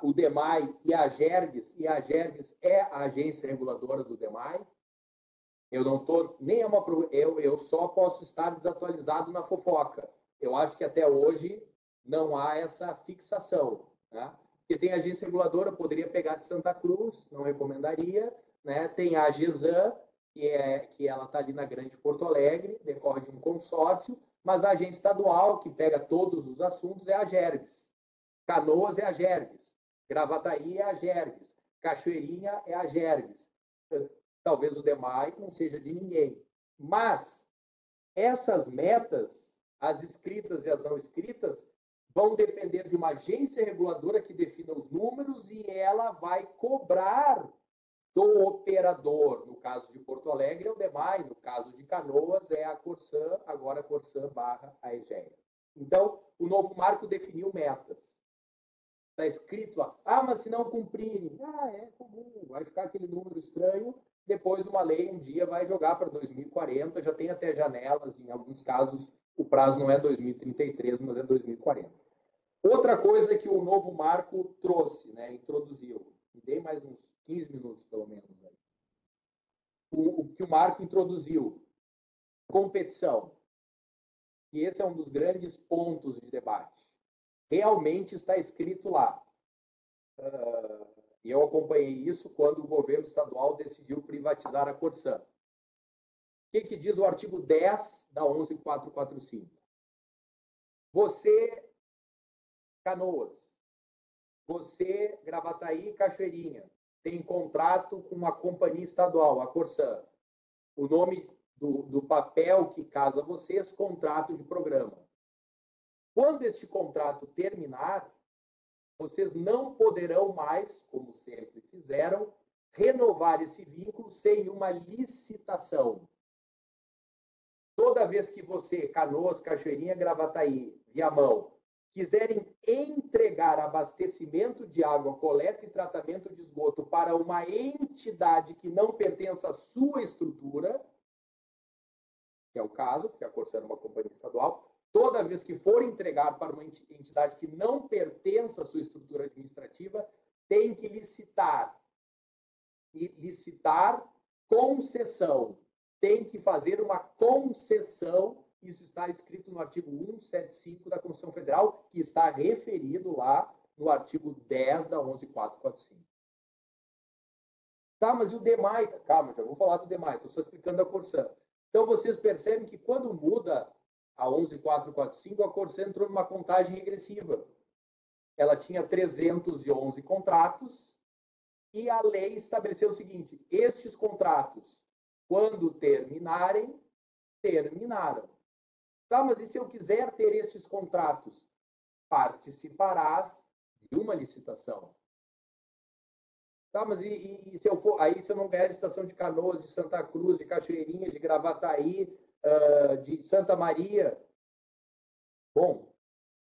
o DEMAI e a GERGS é a agência reguladora do DEMAI. Eu não estou nem eu só posso estar desatualizado na fofoca. Eu acho que até hoje não há essa fixação, né? Porque tem a agência reguladora, poderia pegar de Santa Cruz, não recomendaria, né? Tem a GESAM, que ela está ali na Grande Porto Alegre, decorre de um consórcio, mas a agência estadual, que pega todos os assuntos, é a GERGS. Canoas é a GERGS, Gravataí é a GERGS, Cachoeirinha é a GERGS. Talvez o DEMAI não seja de ninguém. Mas essas metas, as escritas e as não escritas, vão depender de uma agência reguladora que defina os números e ela vai cobrar do operador. No caso de Porto Alegre, é o DEMAI. No caso de Canoas, é a Corsã, agora a Corsã / a EGEA. Então, o novo marco definiu metas. Está escrito lá, mas se não cumprirem, é comum, vai ficar aquele número estranho, depois uma lei um dia vai jogar para 2040, já tem até janelas, em alguns casos o prazo não é 2033, mas é 2040. Outra coisa que o novo marco trouxe, né, introduziu, me dei mais uns 15 minutos pelo menos, aí. O que o marco introduziu, competição, e esse é um dos grandes pontos de debate. Realmente está escrito lá. E eu acompanhei isso quando o governo estadual decidiu privatizar a Corsã. O que diz o artigo 10 da 11445? Você, Canoas, você, Gravataí e Cachoeirinha, tem contrato com uma companhia estadual, a Corsã. O nome do papel que casa vocês, contrato de programa. Quando este contrato terminar, vocês não poderão mais, como sempre fizeram, renovar esse vínculo sem uma licitação. Toda vez que você, Canoas, Cachoeirinha, Gravataí, Viamão, quiserem entregar abastecimento de água, coleta e tratamento de esgoto para uma entidade que não pertence à sua estrutura, que é o caso, porque a Corsã é uma companhia estadual, toda vez que for entregar para uma entidade que não pertence à sua estrutura administrativa, tem que licitar. E licitar concessão. Tem que fazer uma concessão. Isso está escrito no artigo 175 da Constituição Federal, que está referido lá no artigo 10 da 11445. Tá, mas e o DEMAI? Calma, já vou falar do DEMAI, estou só explicando a Corsã. Então, vocês percebem que quando muda a 11445, a Corsã entrou numa contagem regressiva. Ela tinha 311 contratos e a lei estabeleceu o seguinte: estes contratos, quando terminarem, terminaram. Tá, mas e se eu quiser ter estes contratos? Participarás de uma licitação. Tá, mas e se eu for, aí se eu não ganhar a licitação de Canoas, de Santa Cruz, de Cachoeirinha, de Gravataí, de Santa Maria, bom,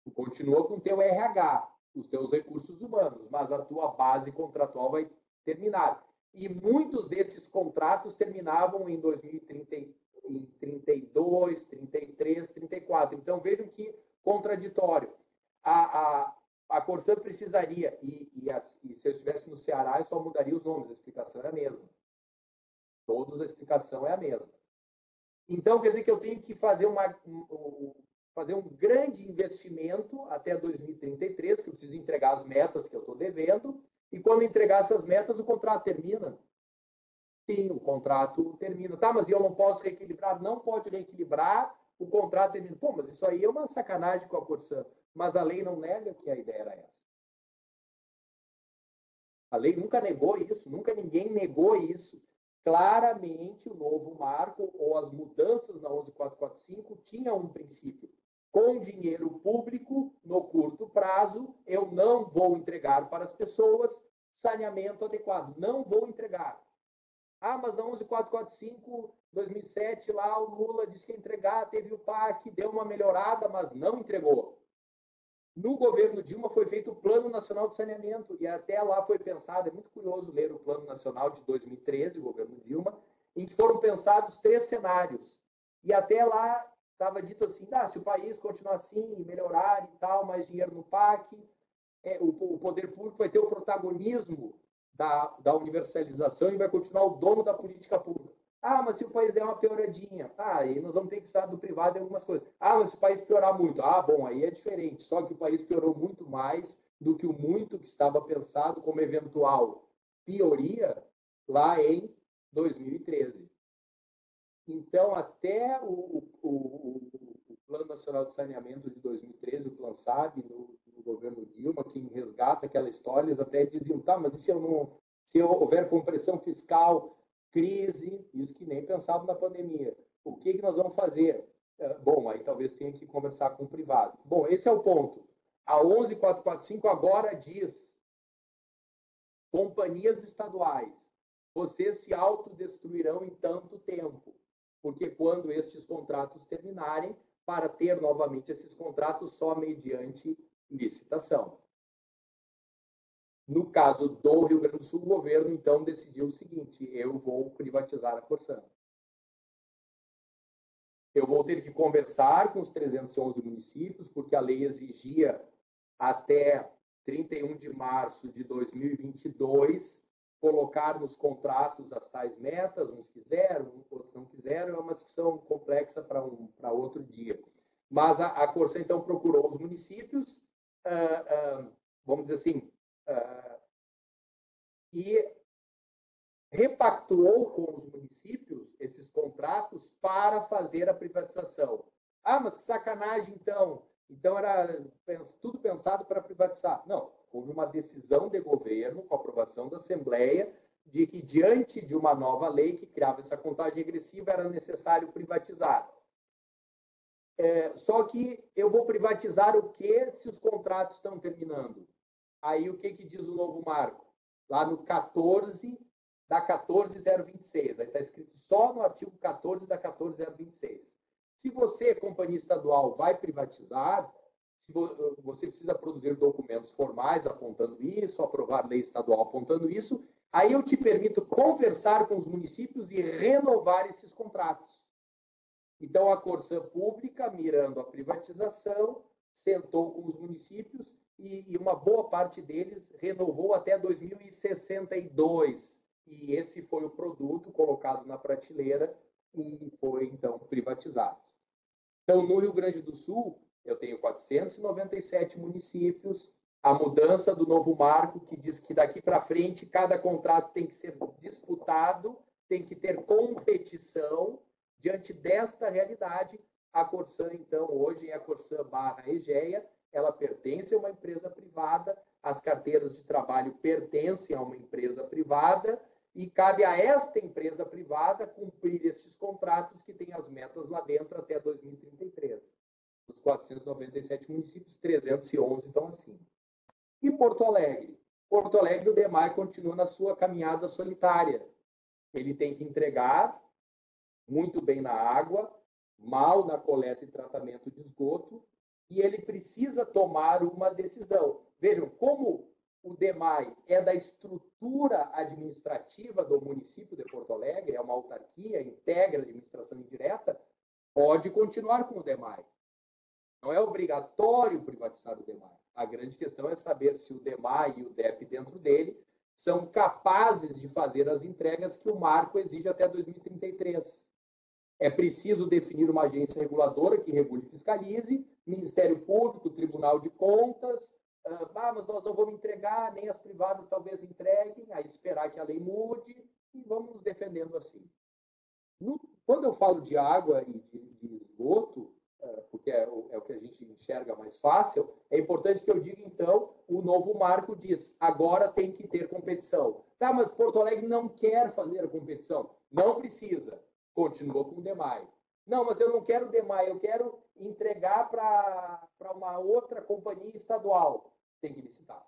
tu continua com o teu RH, os teus recursos humanos, mas a tua base contratual vai terminar. E muitos desses contratos terminavam em 2030, em 32, 33, 34. Então, vejam que contraditório. A Corsã precisaria, e se eu estivesse no Ceará, eu só mudaria os nomes, a explicação é a mesma. Todos a explicação é a mesma. Então, quer dizer que eu tenho que fazer um grande investimento até 2033, porque eu preciso entregar as metas que eu estou devendo, e quando entregar essas metas, o contrato termina. Sim, o contrato termina. Tá, mas eu não posso reequilibrar? Não pode reequilibrar, o contrato termina. Pô, mas isso aí é uma sacanagem com a Corsã. Mas a lei não nega que a ideia era essa. A lei nunca negou isso, nunca ninguém negou isso. Claramente, o novo marco ou as mudanças na 11445 tinham um princípio. Com dinheiro público, no curto prazo, eu não vou entregar para as pessoas saneamento adequado. Não vou entregar. Ah, mas na 11445, 2007, lá o Lula disse que ia entregar, teve o PAC, deu uma melhorada, mas não entregou. No governo Dilma foi feito o Plano Nacional de Saneamento, e até lá foi pensado, é muito curioso ler o Plano Nacional de 2013, o governo Dilma, em que foram pensados 3 cenários. E até lá estava dito assim, se o país continuar assim, melhorar e tal, mais dinheiro no PAC, o poder público vai ter o protagonismo da universalização e vai continuar o dono da política pública. Ah, mas se o país der uma pioradinha, aí nós vamos ter que precisar do privado em algumas coisas. Ah, mas se o país piorar muito, bom, aí é diferente. Só que o país piorou muito mais do que o muito que estava pensado como eventual pioria lá em 2013. Então, até o Plano Nacional de Saneamento de 2013, o PlanSAB, no governo Dilma, que resgata aquela história, eles até diziam, mas e se houver compressão fiscal, crise, isso que nem pensavam na pandemia, o que nós vamos fazer? Bom, aí talvez tenha que conversar com o privado. Bom, esse é o ponto. A 11445 agora diz, companhias estaduais, vocês se autodestruirão em tanto tempo, porque quando estes contratos terminarem, para ter novamente esses contratos só mediante licitação. No caso do Rio Grande do Sul, o governo então decidiu o seguinte: eu vou privatizar a Corsã. Eu vou ter que conversar com os 311 municípios, porque a lei exigia até 31 de março de 2022 colocar nos contratos as tais metas, uns quiseram, outros não quiseram, é uma discussão complexa para outro dia. Mas a Corsã, então, procurou os municípios, vamos dizer assim, e repactuou com os municípios esses contratos para fazer a privatização. Mas que sacanagem, então. Então, era tudo pensado para privatizar. Não, houve uma decisão de governo, com aprovação da Assembleia, de que, diante de uma nova lei que criava essa contagem regressiva, era necessário privatizar. Só que eu vou privatizar o quê se os contratos estão terminando? Aí, o que diz o novo marco? Lá no 14 da 14026. Aí está escrito só no artigo 14 da 14026. Se você, companhia estadual, vai privatizar, se você precisa produzir documentos formais apontando isso, aprovar lei estadual apontando isso, aí eu te permito conversar com os municípios e renovar esses contratos. Então, a Corsã Pública, mirando a privatização, sentou com os municípios e uma boa parte deles renovou até 2062. E esse foi o produto colocado na prateleira e foi, então, privatizado. Então, no Rio Grande do Sul, eu tenho 497 municípios, a mudança do novo marco, que diz que daqui para frente cada contrato tem que ser disputado, tem que ter competição. Diante desta realidade, a Corsã, então, hoje é a Corsã /Egeia, ela pertence a uma empresa privada, as carteiras de trabalho pertencem a uma empresa privada, e cabe a esta empresa privada cumprir esses contratos que têm as metas lá dentro até 2033. Dos 497 municípios, 311 estão assim. E Porto Alegre? Porto Alegre, o DEMAI continua na sua caminhada solitária. Ele tem que entregar muito bem na água, mal na coleta e tratamento de esgoto, e ele precisa tomar uma decisão. Vejam, como o DEMAI é da estrutura administrativa do município de Porto Alegre, é uma autarquia, integra a administração indireta, pode continuar com o DEMAI. Não é obrigatório privatizar o DEMAI. A grande questão é saber se o DEMAI e o DEP dentro dele são capazes de fazer as entregas que o marco exige até 2033. É preciso definir uma agência reguladora que regule e fiscalize, Ministério Público, Tribunal de Contas, mas nós não vamos entregar, nem as privadas talvez entreguem, aí esperar que a lei mude, e vamos nos defendendo assim. Quando eu falo de água e de esgoto, porque é o que a gente enxerga mais fácil, é importante que eu diga, então, o novo marco diz, agora tem que ter competição. Tá, mas Porto Alegre não quer fazer a competição. Não precisa. Continua com o DEMAI. Não, mas eu não quero o DEMAI, eu quero entregar para uma outra companhia estadual. Tem que licitar.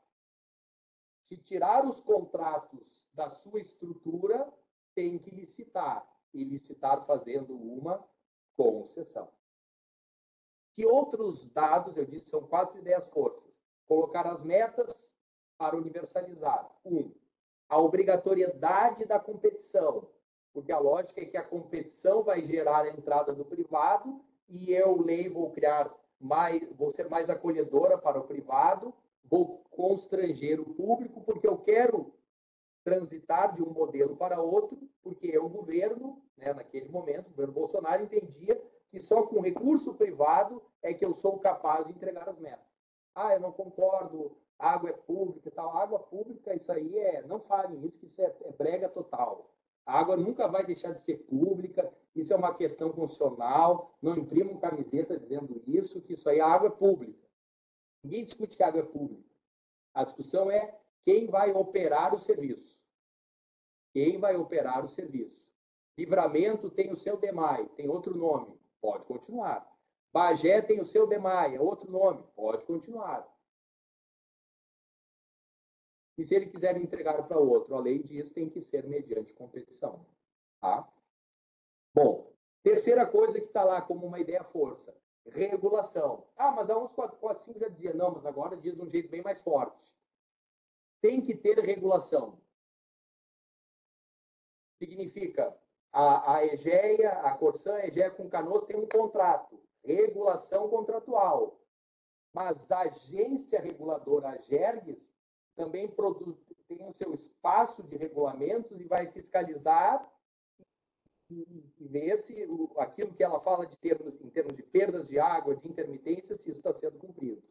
Se tirar os contratos da sua estrutura, tem que licitar. E licitar fazendo uma concessão. Que outros dados, eu disse, são 4 ideias forças. Colocar as metas para universalizar. 1. A obrigatoriedade da competição, porque a lógica é que a competição vai gerar a entrada do privado e eu, lei, vou ser mais acolhedora para o privado, vou constranger o público, porque eu quero transitar de um modelo para outro, porque o governo, né, naquele momento, o governo Bolsonaro entendia que só com recurso privado é que eu sou capaz de entregar as metas. Eu não concordo, a água é pública e tal. A água pública, isso aí não falem isso, que isso é brega total. A água nunca vai deixar de ser pública, isso é uma questão constitucional, não imprimam camiseta dizendo isso, que isso aí, a água é pública. Ninguém discute que a água é pública. A discussão é quem vai operar o serviço. Quem vai operar o serviço. Livramento tem o seu DEMAI, tem outro nome, pode continuar. Bagé tem o seu DEMAI, é outro nome, pode continuar. E se ele quiser entregar para outro, a lei diz que tem que ser mediante competição. Tá? Bom, terceira coisa que está lá como uma ideia força, regulação. Mas a 1145 já dizia, não, mas agora diz de um jeito bem mais forte. Tem que ter regulação. Significa, a EGEA, a Corsã, a EGEA com Canoas tem um contrato, regulação contratual. Mas a agência reguladora, a GERGS, também tem o seu espaço de regulamentos e vai fiscalizar e ver se aquilo que ela fala em termos de perdas de água, de intermitência, se isso está sendo cumprido.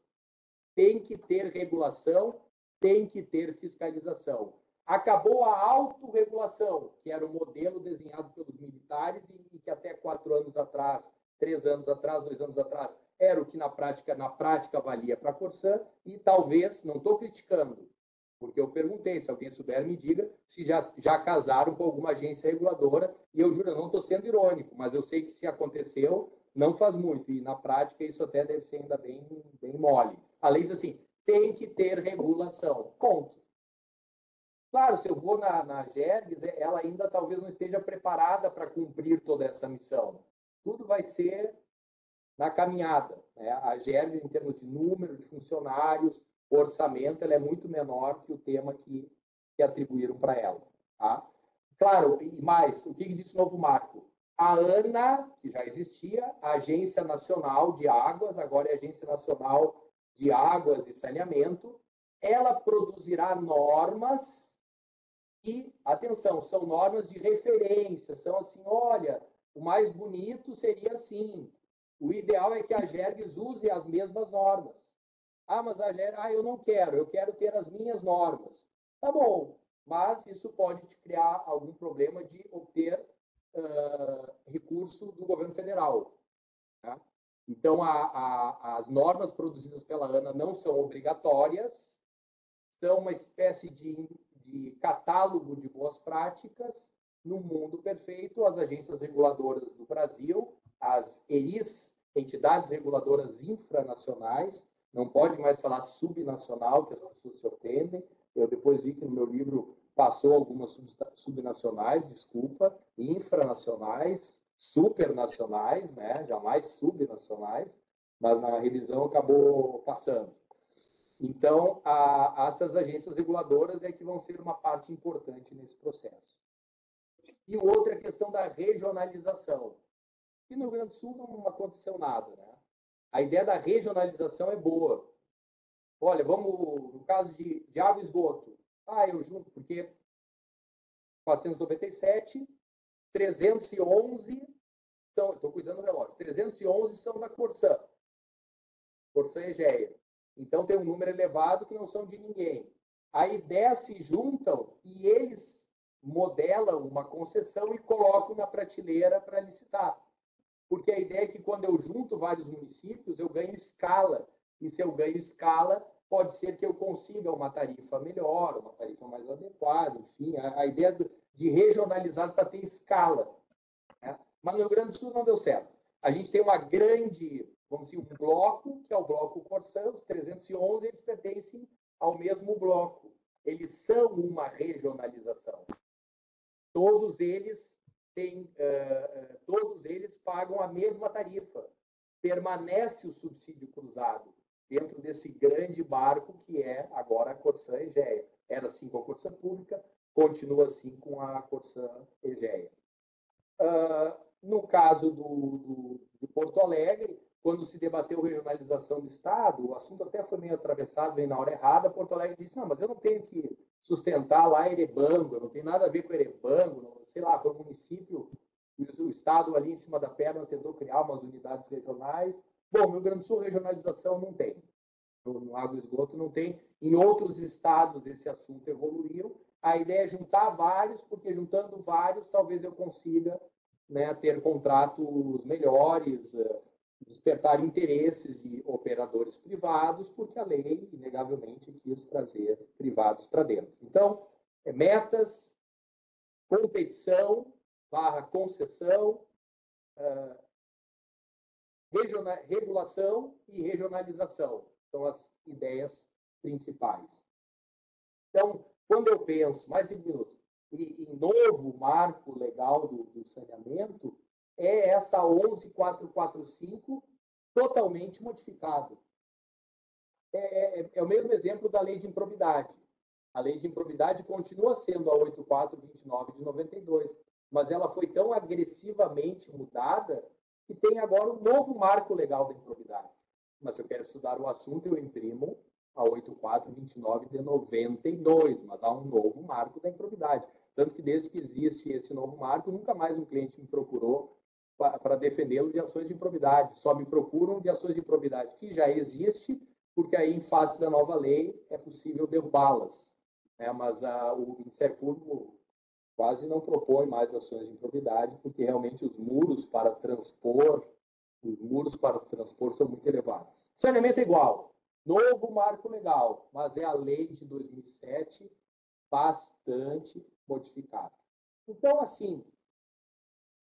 Tem que ter regulação, tem que ter fiscalização. Acabou a autorregulação, que era o modelo desenhado pelos militares e que até 4 anos atrás, 3 anos atrás, 2 anos atrás, era o que na prática valia para a Corsã, e talvez, não estou criticando, porque eu perguntei, se alguém souber, me diga se já casaram com alguma agência reguladora, e eu juro, eu não estou sendo irônico, mas eu sei que se aconteceu, não faz muito, e na prática isso até deve ser ainda bem mole. A lei diz assim, tem que ter regulação, ponto. Claro, se eu vou na GERGS, ela ainda talvez não esteja preparada para cumprir toda essa missão. Tudo vai ser na caminhada. Né? A GERGS, em termos de número de funcionários, orçamento, ela é muito menor que o tema que atribuíram para ela. Tá? Claro, e mais, o que disse o novo marco? A ANA, que já existia, a Agência Nacional de Águas, agora é a Agência Nacional de Águas e Saneamento, ela produzirá normas e, atenção, são normas de referência, são assim, olha, o mais bonito seria assim, o ideal é que a GERGS use as mesmas normas. Mas a GERGS, eu não quero, eu quero ter as minhas normas. Tá bom, mas isso pode te criar algum problema de obter recurso do governo federal. Tá? Então, as normas produzidas pela ANA não são obrigatórias, são uma espécie de catálogo de boas práticas. No mundo perfeito, as agências reguladoras do Brasil, as ERIs, entidades reguladoras infranacionais, não pode mais falar subnacional, que as pessoas se ofendem. Eu depois vi que no meu livro passou algumas subnacionais, desculpa, infranacionais, supernacionais, né? Jamais subnacionais, mas na revisão acabou passando. Então, essas agências reguladoras é que vão ser uma parte importante nesse processo. E outra é a questão da regionalização. E no Rio Grande do Sul não aconteceu nada, né? A ideia da regionalização é boa. Olha, vamos, no caso de água e esgoto, eu junto, porque 497, 311 Então, estou cuidando do relógio. 311 são da Corsã. Corsã Egea. Então, tem um número elevado que não são de ninguém. Aí 10 se juntam e eles modelam uma concessão e colocam na prateleira para licitar. Porque a ideia é que quando eu junto vários municípios, eu ganho escala. E se eu ganho escala, pode ser que eu consiga uma tarifa melhor, uma tarifa mais adequada, enfim, a ideia de regionalizar para ter escala. Né? Mas no Rio Grande do Sul não deu certo. A gente tem uma grande, vamos dizer, um bloco, que é o bloco Corsã, os 311, eles pertencem ao mesmo bloco. Eles são uma regionalização. Todos eles todos eles pagam a mesma tarifa. Permanece o subsídio cruzado dentro desse grande barco que é agora a Corsã Egea. Era assim com a Corsã Pública, continua assim com a Corsã Egea. No caso de Porto Alegre, quando se debateu regionalização do Estado, o assunto até foi meio atravessado, veio na hora errada. Porto Alegre disse: não, mas eu não tenho que sustentar lá Erebango, eu não tem nada a ver com Erebango, não, sei lá, foi o município, o Estado ali em cima da perna tentou criar umas unidades regionais. Bom, no Rio Grande do Sul, regionalização não tem. No água e esgoto não tem. Em outros estados esse assunto evoluiu. A ideia é juntar vários, porque juntando vários, talvez eu consiga, né, ter contratos melhores, despertar interesses de operadores privados, porque a lei, inegavelmente, quis trazer privados para dentro. Então, metas, competição, concessão, regulação e regionalização. São as ideias principais. Então, quando eu penso, mais 5 minutos, em novo marco legal do saneamento, é essa 11445 totalmente modificado. É o mesmo exemplo da lei de improbidade. A lei de improbidade continua sendo a 8429 de 92, mas ela foi tão agressivamente mudada que tem agora um novo marco legal da improbidade. Mas se eu quero estudar o assunto, eu imprimo a 8429 de 92, mas há um novo marco da improbidade. Tanto que desde que existe esse novo marco, nunca mais um cliente me procurou para defendê-lo de ações de improbidade. Só me procuram de ações de improbidade que já existe, porque aí, em face da nova lei, é possível derrubá-las. Mas o Ministério Público quase não propõe mais ações de improbidade, porque realmente os muros para transpor são muito elevados. Saneamento é igual. Novo marco legal, mas é a lei de 2007 bastante modificada. Então, assim,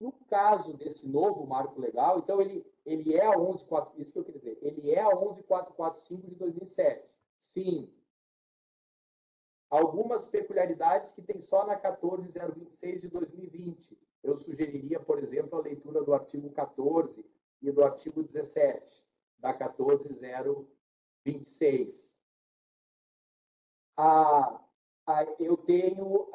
no caso desse novo marco legal, então ele é a 11445, isso que eu queria dizer, ele é a 11445 de 2007. Sim. Algumas peculiaridades que tem só na 14026 de 2020. Eu sugeriria, por exemplo, a leitura do artigo 14 e do artigo 17 da 14026. Eu tenho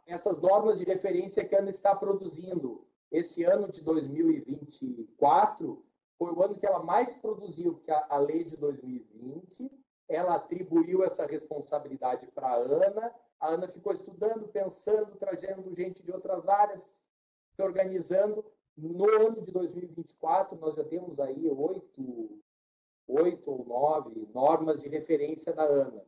essas normas de referência que a ANA está produzindo. Esse ano de 2024 foi o ano que ela mais produziu, porque a lei de 2020, ela atribuiu essa responsabilidade para a ANA ficou estudando, pensando, trazendo gente de outras áreas, se organizando. No ano de 2024, nós já temos aí 8 ou 9 normas de referência da ANA.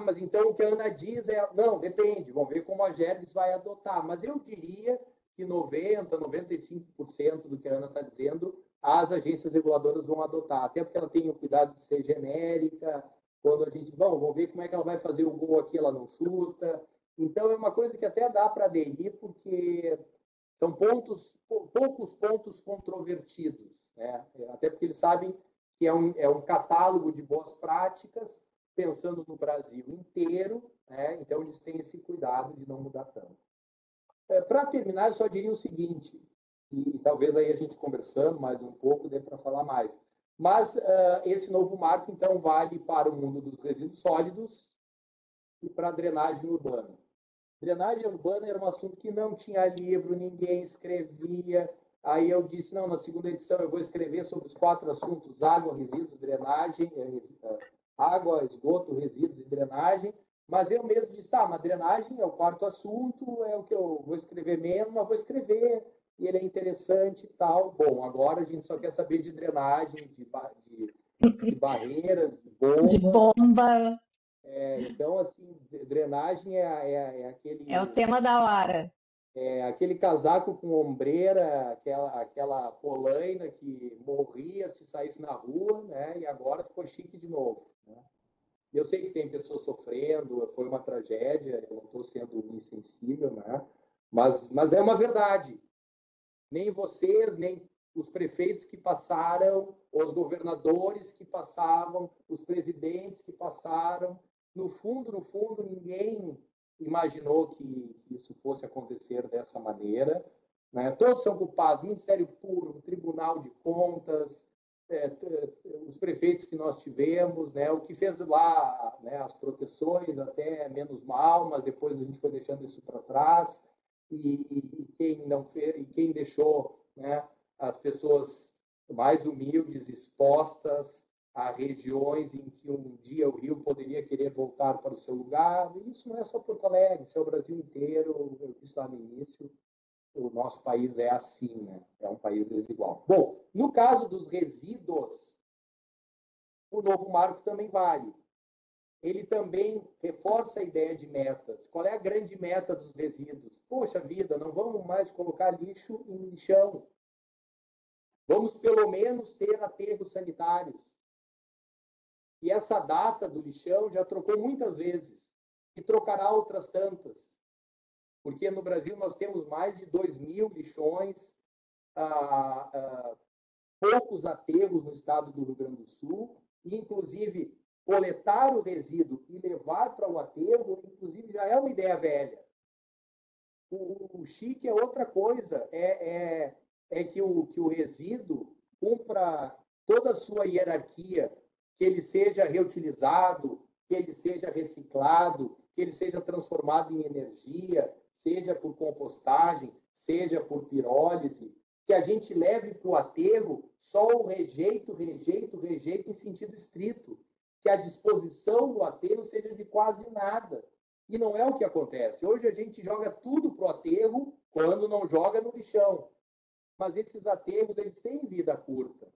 Mas então o que a ANA diz é... Não, depende, vamos ver como a GERDS vai adotar. Mas eu diria que 90%, 95% do que a ANA está dizendo, as agências reguladoras vão adotar. Até porque ela tem o cuidado de ser genérica. Quando a gente... vamos ver como é que ela vai fazer o gol aqui, ela não chuta. Então é uma coisa que até dá para aderir, porque são poucos pontos controvertidos. Né? Até porque eles sabem que é um catálogo de boas práticas, pensando no Brasil inteiro, né? Então eles têm esse cuidado de não mudar tanto. Para terminar, eu só diria o seguinte, e talvez aí a gente conversando mais um pouco dê para falar mais, mas esse novo marco, então, vale para o mundo dos resíduos sólidos e para a drenagem urbana. Drenagem urbana era um assunto que não tinha livro, ninguém escrevia. Aí eu disse, não, na segunda edição eu vou escrever sobre os 4 assuntos: água, resíduos, drenagem, água, esgoto, resíduos e drenagem. Mas eu mesmo disse, mas drenagem é o 4º assunto, é o que eu vou escrever mesmo, mas vou escrever e ele é interessante e tal. Bom, agora a gente só quer saber de drenagem, de barreiras, de De bombas. bomba, Então, assim, drenagem é é o aquele, tema da hora. aquele casaco com ombreira, aquela polaina que morria se saísse na rua, né? E agora ficou chique de novo, né? Eu sei que tem pessoas sofrendo, foi uma tragédia, eu não estou sendo insensível, né? Mas é uma verdade. Nem vocês, nem os prefeitos que passaram, os governadores que passavam, os presidentes que passaram, no fundo, ninguém imaginou que isso fosse acontecer dessa maneira, né? Todos são culpados, Ministério Público, Tribunal de Contas, os prefeitos que nós tivemos, né? O que fez lá, né, as proteções até menos mal, mas depois a gente foi deixando isso para trás, e quem não fez, e quem deixou, né, as pessoas mais humildes expostas a regiões em que um dia o Rio poderia querer voltar para o seu lugar. E isso não é só Porto Alegre, isso é o Brasil inteiro. Eu disse lá no início, o nosso país é assim, né? É um país desigual. Bom, no caso dos resíduos, o novo marco também vale. Ele também reforça a ideia de metas. Qual é a grande meta dos resíduos? Poxa vida, não vamos mais colocar lixo em lixão. Vamos pelo menos ter aterros sanitários. E essa data do lixão já trocou muitas vezes e trocará outras tantas. Porque no Brasil nós temos mais de 2.000 lixões, poucos aterros no estado do Rio Grande do Sul, e inclusive coletar o resíduo e levar para o aterro, inclusive já é uma ideia velha. O chique é outra coisa, que o resíduo cumpra toda a sua hierarquia, que ele seja reutilizado, que ele seja reciclado, que ele seja transformado em energia, seja por compostagem, seja por pirólise, que a gente leve para o aterro só o rejeito em sentido estrito, que a disposição do aterro seja de quase nada. E não é o que acontece. Hoje a gente joga tudo para o aterro quando não joga no lixão. Mas esses aterros, eles têm vida curta.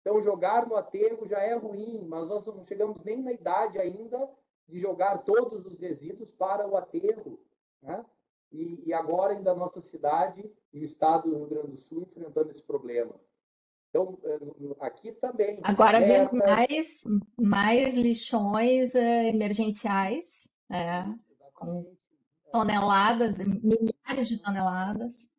Então, jogar no aterro já é ruim, mas nós não chegamos nem na idade ainda de jogar todos os resíduos para o aterro, né? E agora, ainda a nossa cidade e o estado do Rio Grande do Sul enfrentando esse problema. Então, aqui também, Agora vendo metas. mais lixões emergenciais, com Exatamente. toneladas, milhares de toneladas.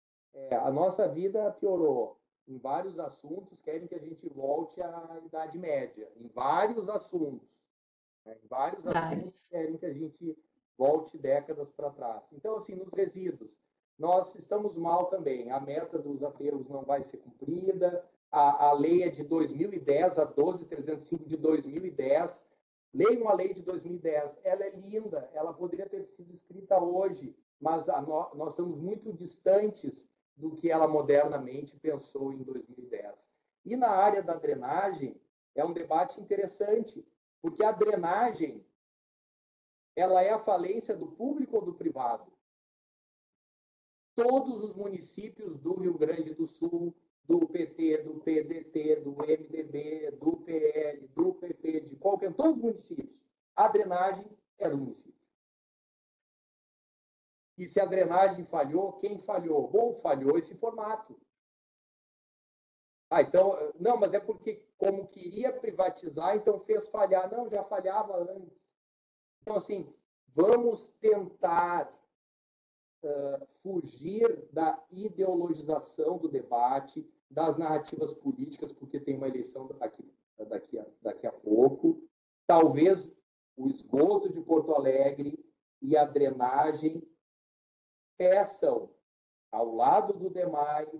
A nossa vida piorou em vários assuntos, querem que a gente volte à Idade Média, em vários assuntos. Né? Em vários assuntos Vários. querem que a gente volte décadas para trás. Então, assim, nos resíduos, nós estamos mal também. A meta dos aterros não vai ser cumprida, a lei é de 2010, a 12305 de 2010. Leiam a lei de 2010, ela é linda, ela poderia ter sido escrita hoje, mas nós estamos muito distantes do que ela modernamente pensou em 2010. E na área da drenagem, é um debate interessante, porque a drenagem, ela é a falência do público ou do privado? Todos os municípios do Rio Grande do Sul, do PT, do PDT, do MDB, do PL, do PP, de qualquer, todos os municípios, a drenagem é do município. E se a drenagem falhou, quem falhou? Bom, falhou esse formato. Então, não, mas é porque, como queria privatizar, então fez falhar. Não, já falhava antes. Então, assim, vamos tentar fugir da ideologização do debate, das narrativas políticas, porque tem uma eleição daqui a pouco. Talvez o esgoto de Porto Alegre e a drenagem peçam, ao lado do DEMAI/DEP,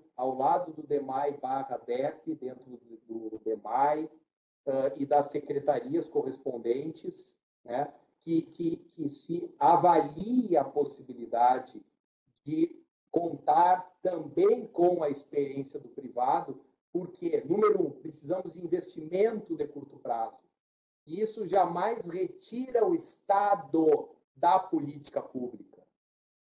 dentro do DEMAI, e das secretarias correspondentes, né, que se avalie a possibilidade de contar também com a experiência do privado, porque, número um, precisamos de investimento de curto prazo. E isso jamais retira o Estado da política pública.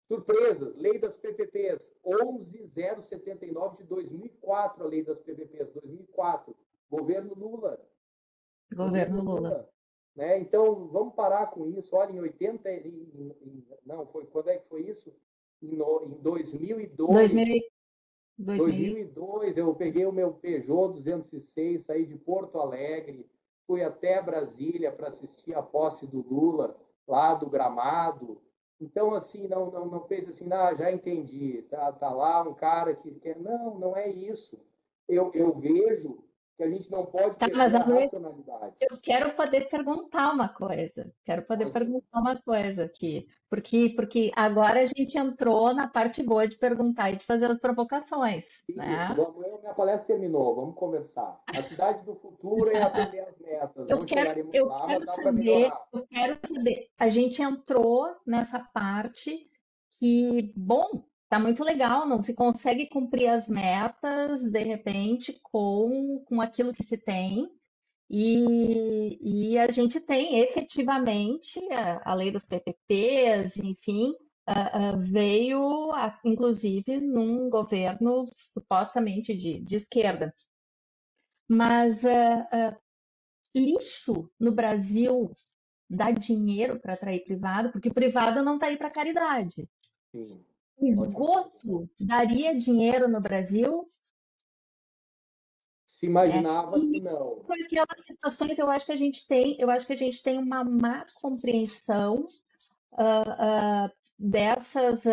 Surpresas, lei das PPPs, 11.079 de 2004, a lei das PPPs, 2004, governo Lula. Governo Lula. Né? Então, vamos parar com isso. Olha, não, quando é que foi isso? Em 2002. 2002, eu peguei o meu Peugeot 206, saí de Porto Alegre, fui até Brasília para assistir a posse do Lula, lá do Gramado. Então, assim, não pense assim, já entendi, tá lá um cara que quer... Não é isso. Eu vejo que a gente não pode Tá, perder mas a racionalidade. eu quero poder perguntar uma coisa. Quero poder perguntar uma coisa aqui. Porque agora a gente entrou na parte boa de perguntar e de fazer as provocações, né? Minha palestra terminou, vamos conversar. A cidade do futuro é atender as metas. Não chegaremos lá, mas dá para melhorar. Eu quero saber. A gente entrou nessa parte que, bom, tá muito legal, não se consegue cumprir as metas, de repente, com aquilo que se tem. E a gente tem efetivamente a lei das PPPs, enfim, veio, inclusive, num governo supostamente de esquerda. Mas lixo no Brasil dá dinheiro para atrair privado, porque o privado não está aí para caridade. Sim. Esgoto daria dinheiro no Brasil? Se imaginava que não. Por aquelas situações, eu acho que a gente tem uma má compreensão dessas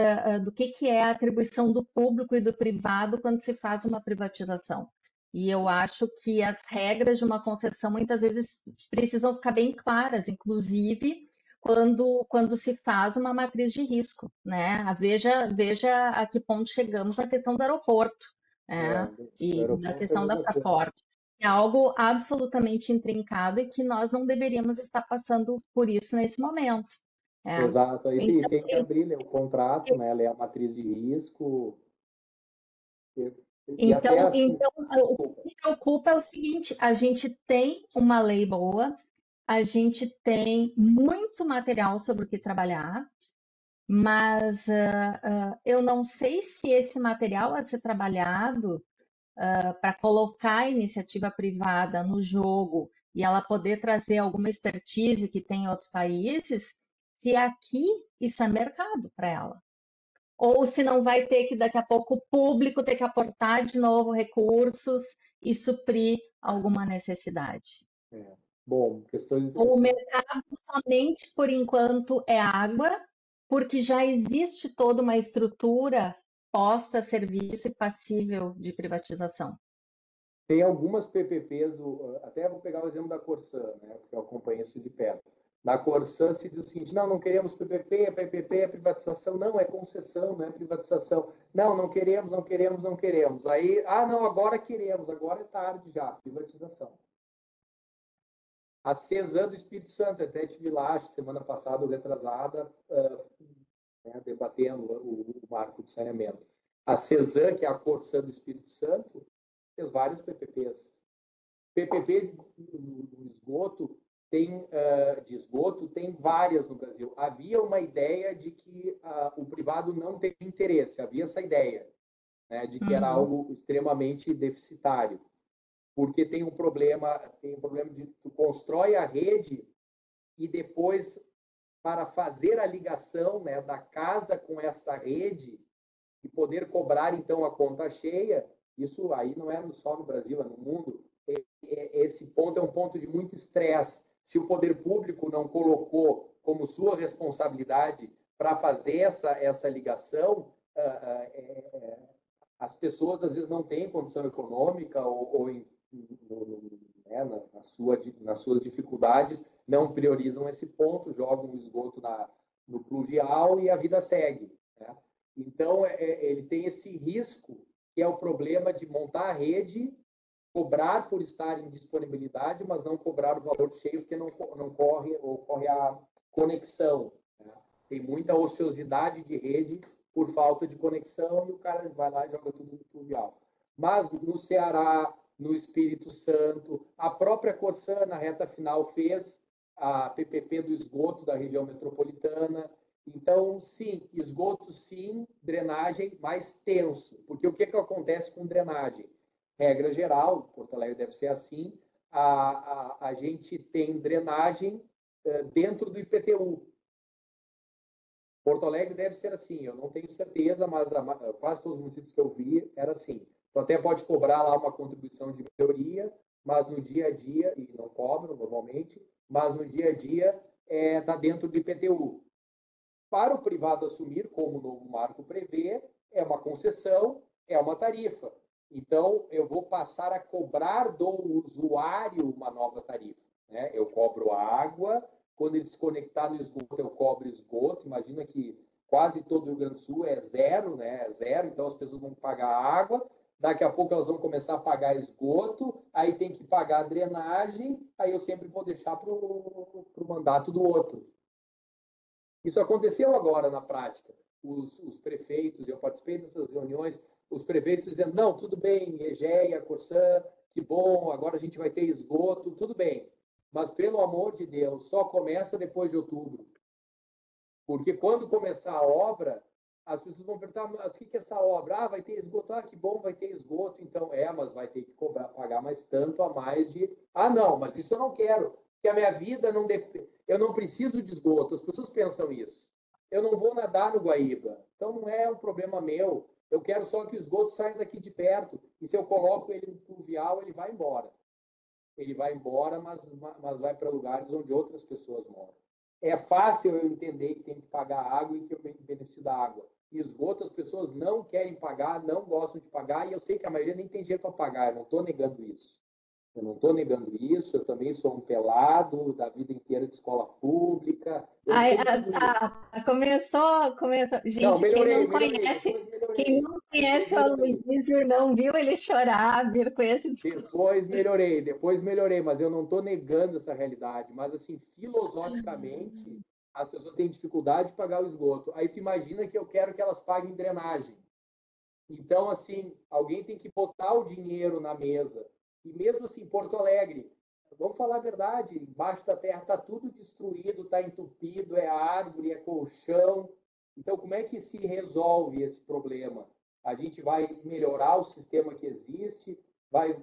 do que é a atribuição do público e do privado quando se faz uma privatização. E eu acho que as regras de uma concessão muitas vezes precisam ficar bem claras, inclusive quando se faz uma matriz de risco, né? Veja a que ponto chegamos na questão do aeroporto, né? E da questão da Fraport. É algo absolutamente intrincado e que nós não deveríamos estar passando por isso nesse momento. Exato, aí Então, tem que abrir, né, o contrato, né, ler a matriz de risco. E até assim, o que me preocupa é o seguinte: a gente tem uma lei boa, a gente tem muito material sobre o que trabalhar, mas eu não sei se esse material a ser trabalhado para colocar a iniciativa privada no jogo e ela poder trazer alguma expertise que tem em outros países, se aqui isso é mercado para ela. Ou se não vai ter que daqui a pouco o público ter que aportar de novo recursos e suprir alguma necessidade. Bom, questões Ou o assim, mercado somente por enquanto é água, porque já existe toda uma estrutura posta a serviço e passível de privatização. tem algumas PPPs, até vou pegar o exemplo da Corsã, né, porque eu acompanho isso de perto. Na Corsã se diz o seguinte: não queremos PPP, PPP é privatização, não, é concessão, não é privatização. Não queremos, não queremos, não queremos. Aí, não, agora queremos, agora é tarde já, privatização. A CESAM do Espírito Santo, até estive lá semana passada, retrasada, né, debatendo o marco de saneamento. A CESAM, que é a Corsã do Espírito Santo, fez vários PPPs. PPP do esgoto de esgoto tem várias no Brasil. Havia uma ideia de que o privado não tem interesse, havia essa ideia, né, de que era algo extremamente deficitário, porque tem um problema de tu constrói a rede e depois, para fazer a ligação, né, da casa com essa rede e poder cobrar então a conta cheia, isso aí não é só no Brasil, é no mundo. Esse ponto é um ponto de muito estresse. Se o poder público não colocou como sua responsabilidade para fazer essa ligação, as pessoas às vezes não têm condição econômica ou né, nas suas dificuldades, não priorizam esse ponto, jogam o esgoto no pluvial e a vida segue. Né? Então, ele tem esse risco, que é o problema de montar a rede, cobrar por estar em disponibilidade, mas não cobrar o valor cheio, porque não ocorre a conexão. Né? Tem muita ociosidade de rede por falta de conexão e o cara vai lá e joga tudo no pluvial. Mas no Ceará, no Espírito Santo, a própria Corsã, na reta final, fez a PPP do esgoto da região metropolitana. Então, sim, esgoto sim, drenagem mais tenso. Porque o que acontece com drenagem? Regra geral, Porto Alegre deve ser assim, a gente tem drenagem dentro do IPTU. Porto Alegre deve ser assim, eu não tenho certeza, mas quase todos os municípios que eu vi era assim. Então até pode cobrar lá uma contribuição de melhoria, mas no dia a dia, e não cobram normalmente, mas no dia a dia está dentro do IPTU. Para o privado assumir, como o novo marco prevê, é uma concessão, é uma tarifa. Então, eu vou passar a cobrar do usuário uma nova tarifa. Né? Eu cobro água, quando ele se conectar no esgoto, eu cobro esgoto. Imagina que quase todo o Rio Grande do Sul é zero, né? É zero, então as pessoas vão pagar água, daqui a pouco elas vão começar a pagar esgoto, aí tem que pagar a drenagem, aí eu sempre vou deixar para o mandato do outro. Isso aconteceu agora na prática. Os prefeitos, eu participei dessas reuniões, os prefeitos dizendo, não, tudo bem, Egeia, Corsã, que bom, agora a gente vai ter esgoto, tudo bem. Mas, pelo amor de Deus, só começa depois de outubro. Porque quando começar a obra, as pessoas vão perguntar, mas o que é essa obra? Ah, vai ter esgoto. Ah, que bom, vai ter esgoto. Então, mas vai ter que cobrar, pagar mais tanto a mais de... Ah, não, mas isso eu não quero, porque a minha vida não depende... Eu não preciso de esgoto. As pessoas pensam isso. Eu não vou nadar no Guaíba. Então, não é um problema meu. Eu quero só que o esgoto saia daqui de perto. E se eu coloco ele no pluvial, ele vai embora. Ele vai embora, mas vai para lugares onde outras pessoas moram. É fácil eu entender que tem que pagar água e que eu me beneficio da água. E esgoto, as pessoas não querem pagar, não gostam de pagar, e eu sei que a maioria nem tem dinheiro para pagar, eu não estou negando isso. Eu não estou negando isso, eu também sou um pelado da vida inteira de escola pública. Ai, começou. Não, Gente, melhorei, depois quem melhorei. não conhece o Aloysio e não viu ele chorar, vir com esse discurso. Depois melhorei, mas eu não estou negando essa realidade. Mas, assim, filosoficamente, as pessoas têm dificuldade de pagar o esgoto. Aí tu imagina que eu quero que elas paguem drenagem. Então, assim, alguém tem que botar o dinheiro na mesa. E mesmo assim, Porto Alegre, vamos falar a verdade, embaixo da terra está tudo destruído, está entupido, é árvore, é colchão. Então, como é que se resolve esse problema? A gente vai melhorar o sistema que existe, vai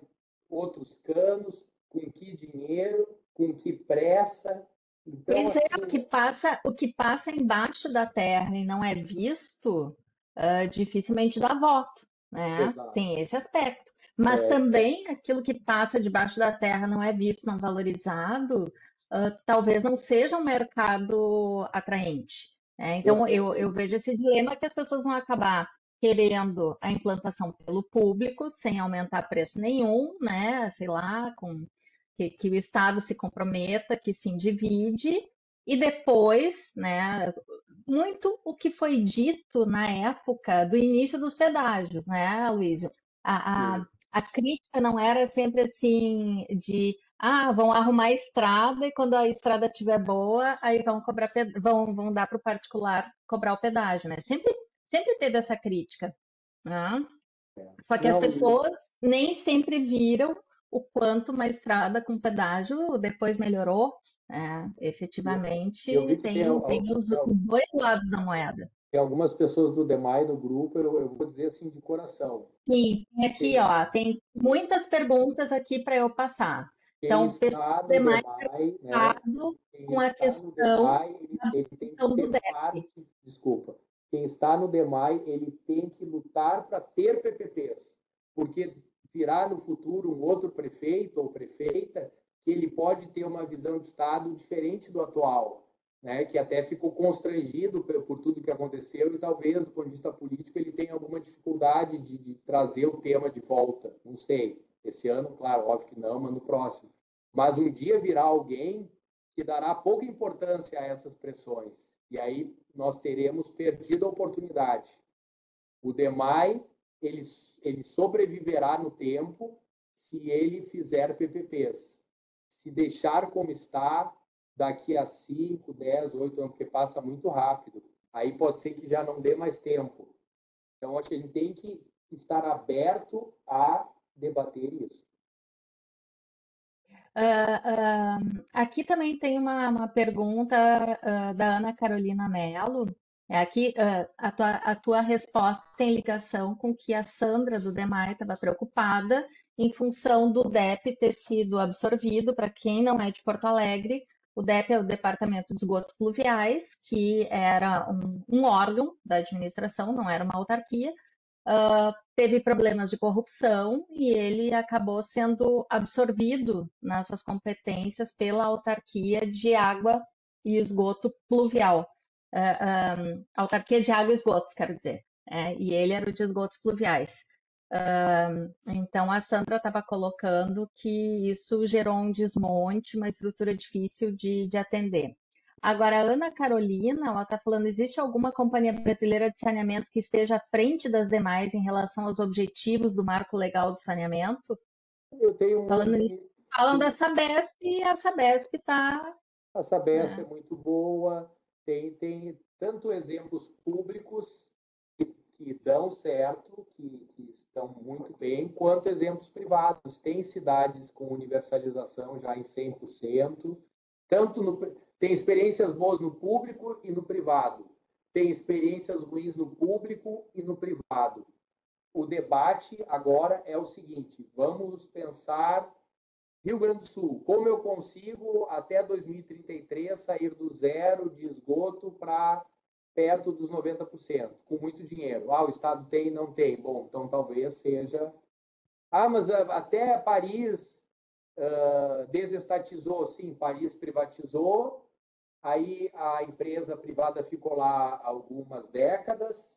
outros canos, com que dinheiro, com que pressa. Então, Pois é, assim, o que passa embaixo da terra e não é visto, dificilmente dá voto, né? exato. Tem esse aspecto. Mas também aquilo que passa debaixo da terra não é visto, não valorizado, talvez não seja um mercado atraente, né? Então, eu vejo esse dilema que as pessoas vão acabar querendo a implantação pelo público, sem aumentar preço nenhum, né? Sei lá, que o Estado se comprometa, que se endivide, e depois, né, muito o que foi dito na época do início dos pedágios, né, Luísio? A crítica não era sempre assim de vão arrumar a estrada e quando a estrada estiver boa, aí vão cobrar, vão dar para o particular cobrar o pedágio, né? Sempre teve essa crítica, né? Só que as Não, pessoas nem sempre viram o quanto uma estrada com pedágio depois melhorou. Efetivamente, eu vi que tem os dois lados da moeda. tem algumas pessoas do DEMAI no grupo, eu vou dizer assim de coração. Sim, aqui, ó, tem muitas perguntas aqui para eu passar. Quem Então, o pessoal está do no DEMAI DEMAI, né? preocupado Quem com a está no questão DEMAI, da ele tem que questão do ser DEF. parte, desculpa. Quem está no DEMAI, ele tem que lutar para ter PPPs, porque virá no futuro um outro prefeito ou prefeita que ele pode ter uma visão de Estado diferente do atual, né? Que até ficou constrangido por tudo que aconteceu e talvez, do ponto de vista político, ele tenha alguma dificuldade de trazer o tema de volta. Não sei. Esse ano, claro, óbvio que não, mas no próximo. Mas um dia virá alguém que dará pouca importância a essas pressões. E aí nós teremos perdido a oportunidade. O DEMAI, ele sobreviverá no tempo se ele fizer PPPs. Se deixar como está, daqui a 5, 10, 8 anos, porque passa muito rápido, aí pode ser que já não dê mais tempo. Então, acho que ele tem que estar aberto a debater isso. Aqui também tem uma pergunta da Ana Carolina Mello. Aqui, a tua resposta tem ligação com que a Sandra do DEMAI estava preocupada em função do DEP ter sido absorvido. Para quem não é de Porto Alegre, o DEP é o Departamento de Esgotos Pluviais, que era um órgão da administração, não era uma autarquia, teve problemas de corrupção e ele acabou sendo absorvido nas suas competências pela autarquia de água e esgoto pluvial. Autarquia de água e esgotos, quero dizer. E ele era o de esgotos pluviais. Então, a Sandra estava colocando que isso gerou um desmonte, uma estrutura difícil de atender. Agora, a Ana Carolina, ela está falando, existe alguma companhia brasileira de saneamento que esteja à frente das demais em relação aos objetivos do marco legal de saneamento? Eu tenho Falando nisso, falam da sim, Sabesp e a Sabesp está, a Sabesp é né? muito boa, tem tanto exemplos públicos que dão certo, que estão muito bem, quanto exemplos privados. Tem cidades com universalização já em 100%, tanto no, tem experiências boas no público e no privado, tem experiências ruins no público e no privado. O debate agora é o seguinte: vamos pensar Rio Grande do Sul, como eu consigo até 2033 sair do zero de esgoto para perto dos 90%, com muito dinheiro. O Estado tem, não tem. Bom, então talvez seja. Mas até Paris desestatizou, sim, Paris privatizou, aí a empresa privada ficou lá algumas décadas,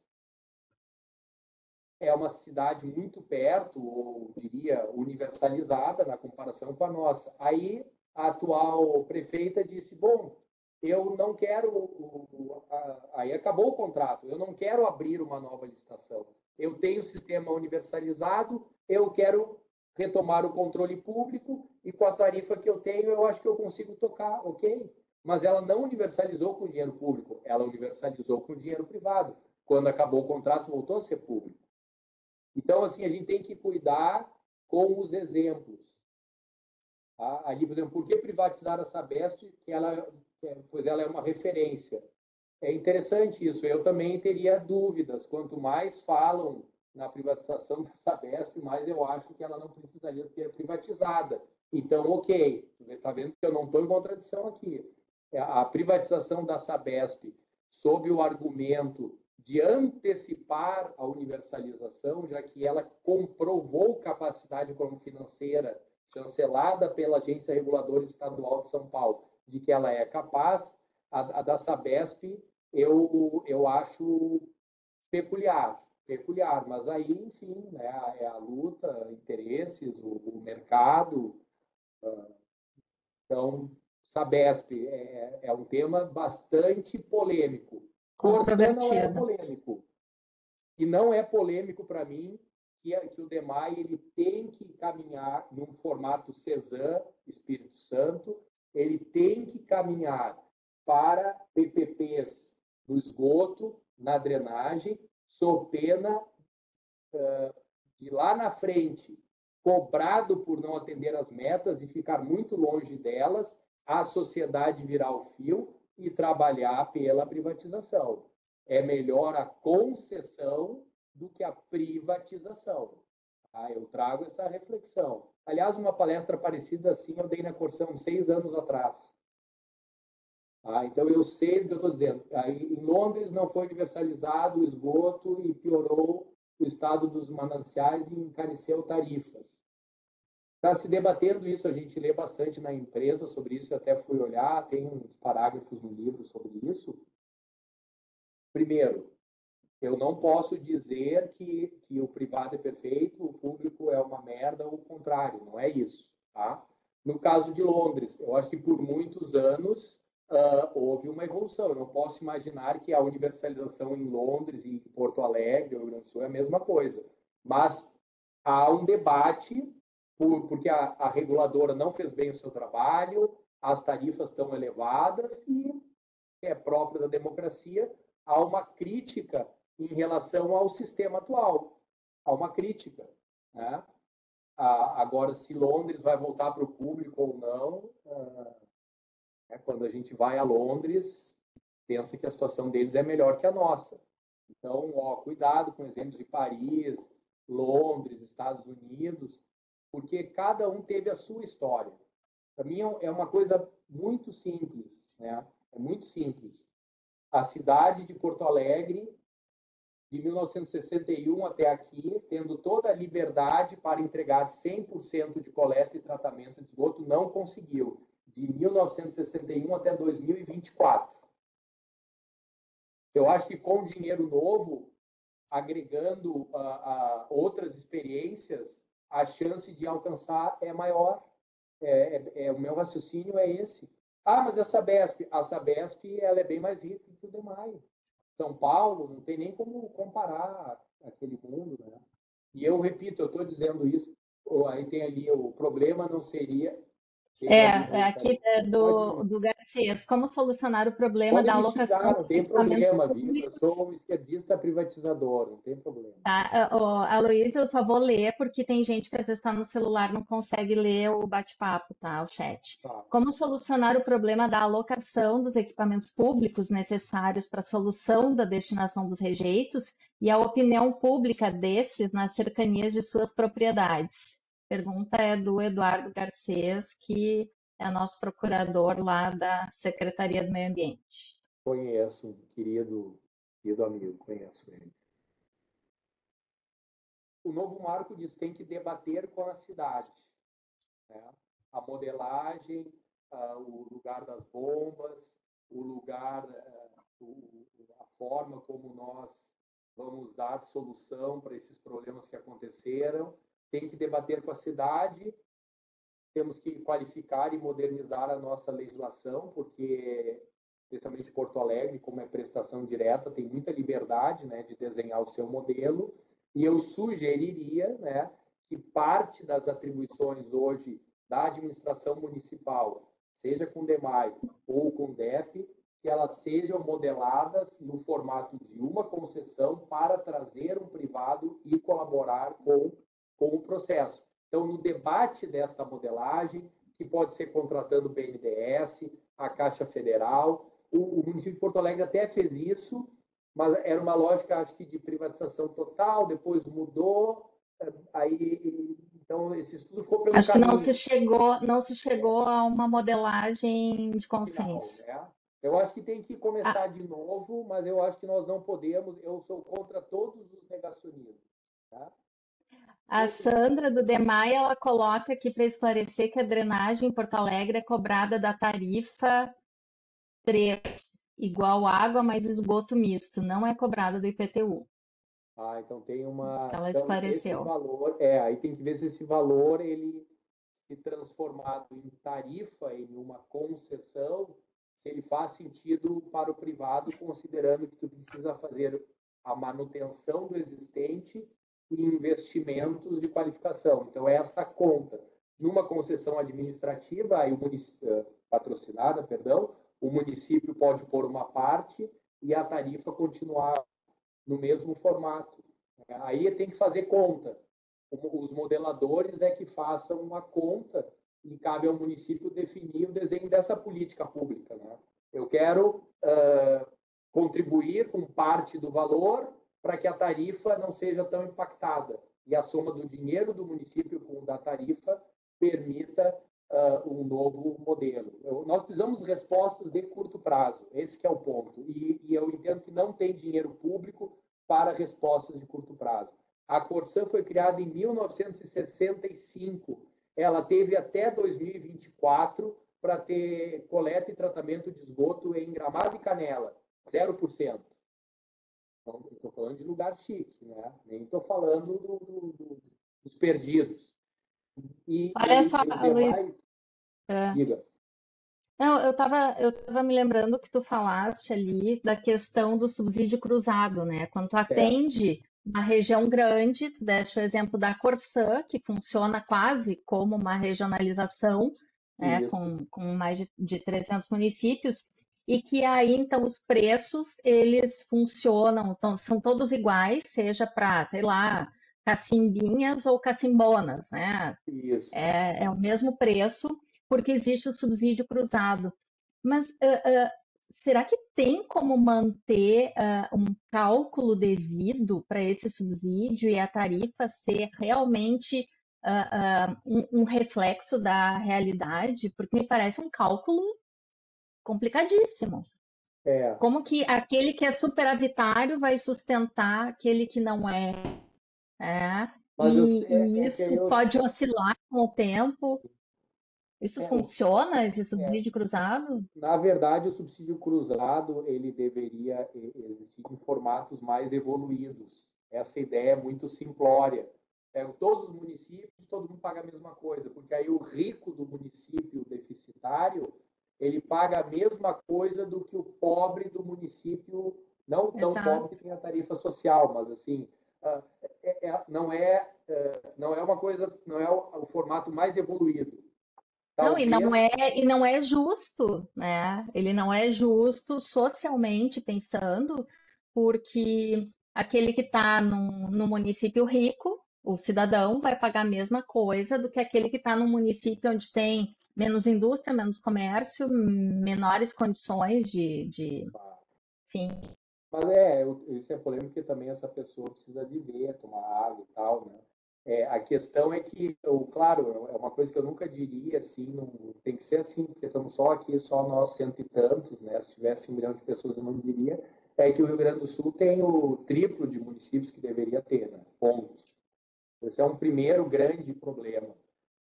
é uma cidade muito perto, ou diria universalizada na comparação com a nossa. Aí a atual prefeita disse: bom, eu não quero. Aí acabou o contrato, eu não quero abrir uma nova licitação. Eu tenho sistema universalizado, eu quero retomar o controle público e com a tarifa que eu tenho, eu acho que eu consigo tocar, ok? Mas ela não universalizou com dinheiro público, ela universalizou com dinheiro privado. Quando acabou o contrato, voltou a ser público. Então, assim, a gente tem que cuidar com os exemplos. Tá? Ali, por exemplo, por que privatizar a Sabesp? Pois ela é uma referência. É interessante isso. Eu também teria dúvidas. Quanto mais falam na privatização da Sabesp, mais eu acho que ela não precisaria ser privatizada. Então, ok. Está vendo que eu não estou em contradição aqui. A privatização da Sabesp, sob o argumento de antecipar a universalização, já que ela comprovou capacidade financeira chancelada pela Agência Reguladora Estadual de São Paulo, de que ela é capaz, a da Sabesp eu acho peculiar, mas aí, enfim, né, é a luta, interesses, o mercado. Então, Sabesp é um tema bastante polêmico. Corsã não é Controvertida. polêmico. E não é polêmico para mim que o DEMAI ele tem que caminhar num formato CESAM, Espírito Santo, ele tem que caminhar para PPPs no esgoto, na drenagem, sob pena de lá na frente, cobrado por não atender as metas e ficar muito longe delas, a sociedade virar o fio e trabalhar pela privatização. É melhor a concessão do que a privatização. Eu trago essa reflexão. Aliás, uma palestra parecida assim eu dei na Corsã 6 anos atrás. Então, eu sei do que eu estou dizendo. Aí, em Londres não foi universalizado o esgoto e piorou o estado dos mananciais e encareceu tarifas. Está se debatendo isso, a gente lê bastante na empresa sobre isso, eu até fui olhar, tem uns parágrafos no livro sobre isso. Primeiro, eu não posso dizer que o privado é perfeito, o público é uma merda ou o contrário, não é isso. Tá? No caso de Londres, eu acho que por muitos anos houve uma evolução. Eu não posso imaginar que a universalização em Londres e em Porto Alegre, ou Rio Grande do Sul, é a mesma coisa. Mas há um debate, porque a reguladora não fez bem o seu trabalho, as tarifas estão elevadas e é próprio da democracia, há uma crítica em relação ao sistema atual. Há uma crítica. Né? Agora, se Londres vai voltar para o público ou não, quando a gente vai a Londres, pensa que a situação deles é melhor que a nossa. Então, cuidado com exemplos de Paris, Londres, Estados Unidos, porque cada um teve a sua história. Para mim é uma coisa muito simples, né? É muito simples. A cidade de Porto Alegre, de 1961 até aqui, tendo toda a liberdade para entregar 100% de coleta e tratamento de esgoto, não conseguiu. De 1961 até 2024. Eu acho que com dinheiro novo, agregando outras experiências, a chance de alcançar é maior. O meu raciocínio é esse. Mas a Sabesp ela é bem mais rica que o DEMAI. São Paulo não tem nem como comparar aquele mundo, né? E eu repito, eu estou dizendo isso, aí tem ali, o problema não seria... Aqui do Garcês, como solucionar o problema da Pode me alocação xingar, não dos tem equipamentos problema, viu? Eu públicos? sou um esquerdista privatizador, não tem problema. Tá, Aloysio, eu só vou ler porque tem gente que às vezes está no celular não consegue ler o bate-papo, tá? O chat. Tá. Como solucionar o problema da alocação dos equipamentos públicos necessários para a solução da destinação dos rejeitos e a opinião pública desses nas cercanias de suas propriedades? Pergunta é do Eduardo Garcês, que é nosso procurador lá da Secretaria do Meio Ambiente. Conheço, querido amigo, conheço ele. O novo marco diz que tem que debater com a cidade, né? A modelagem, o lugar das bombas, o lugar, a forma como nós vamos dar solução para esses problemas que aconteceram. Tem que debater com a cidade, temos que qualificar e modernizar a nossa legislação, porque, especialmente Porto Alegre, como é prestação direta, tem muita liberdade, né, de desenhar o seu modelo, e eu sugeriria, né, que parte das atribuições hoje da administração municipal, seja com DEMAI ou com DEP, que elas sejam modeladas no formato de uma concessão para trazer um privado e colaborar com o processo. Então, no debate desta modelagem, que pode ser contratando o BNDES, a Caixa Federal, o município de Porto Alegre até fez isso, mas era uma lógica, acho que, de privatização total, depois mudou, então esse estudo ficou pelo Acho caminho. Que não se chegou a uma modelagem de consenso. Final, né? Eu acho que tem que começar de novo, mas eu acho que nós não podemos, eu sou contra todos os negacionismos. Tá? A Sandra do DEMAI, ela coloca aqui para esclarecer que a drenagem em Porto Alegre é cobrada da tarifa 3, igual água mais esgoto misto, não é cobrada do IPTU. Então tem uma... Ela então, esclareceu. Esse valor, aí tem que ver se esse valor, ele se transformado em tarifa, em uma concessão, se ele faz sentido para o privado, considerando que tu precisa fazer a manutenção do existente e investimentos de qualificação. Então, é essa conta. Numa concessão administrativa, aí patrocinada, o município pode pôr uma parte e a tarifa continuar no mesmo formato. Aí tem que fazer conta. Os modeladores é que façam uma conta e cabe ao município definir o desenho dessa política pública, né? Eu quero contribuir com parte do valor para que a tarifa não seja tão impactada e a soma do dinheiro do município com o da tarifa permita um novo modelo. Nós precisamos de respostas de curto prazo, esse que é o ponto. E eu entendo que não tem dinheiro público para respostas de curto prazo. A Corsan foi criada em 1965. Ela teve até 2024 para ter coleta e tratamento de esgoto em Gramado e Canela, 0%. Então, estou falando de lugar chique, né? Nem estou falando dos perdidos. Olha só, Luiz. Diga. Não, eu tava me lembrando que tu falaste ali da questão do subsídio cruzado, né? Quando tu atende uma região grande, tu deixa o exemplo da Corsan, que funciona quase como uma regionalização, né? Com mais de 300 municípios, e que aí, então, os preços, eles funcionam, então, são todos iguais, seja para, sei lá, cacimbinhas ou cacimbonas, né? Isso. É o mesmo preço, porque existe o subsídio cruzado. Mas será que tem como manter um cálculo devido para esse subsídio e a tarifa ser realmente um reflexo da realidade? Porque me parece um cálculo complicadíssimo. É, Como que aquele que é superavitário vai sustentar aquele que não é? É, mas eu, e que isso pode oscilar com o tempo. Isso é, o, funciona, esse é, subsídio cruzado? na verdade, o subsídio cruzado ele deveria existir em formatos mais evoluídos. Essa ideia é muito simplória. Todos os municípios, todo mundo paga a mesma coisa, porque aí o rico do município deficitário ele paga a mesma coisa do que o pobre do município não tão pobre Exato. que tem a tarifa social, mas assim não é uma coisa, não é o formato mais evoluído. Não, Talvez e não é justo, né? Ele não é justo socialmente pensando, porque aquele que está no município rico, o cidadão, vai pagar a mesma coisa do que aquele que está num município onde tem menos indústria, menos comércio, menores condições enfim, Mas isso é polêmico porque também essa pessoa precisa viver, tomar água e tal, né? A questão é que, claro, é uma coisa que eu nunca diria assim, não, tem que ser assim, porque estamos só aqui, só nós cento e tantos, né? Se tivesse 1 milhão de pessoas, eu não diria. É que o Rio Grande do Sul tem o triplo de municípios que deveria ter, né? Ponto. Esse é um primeiro grande problema.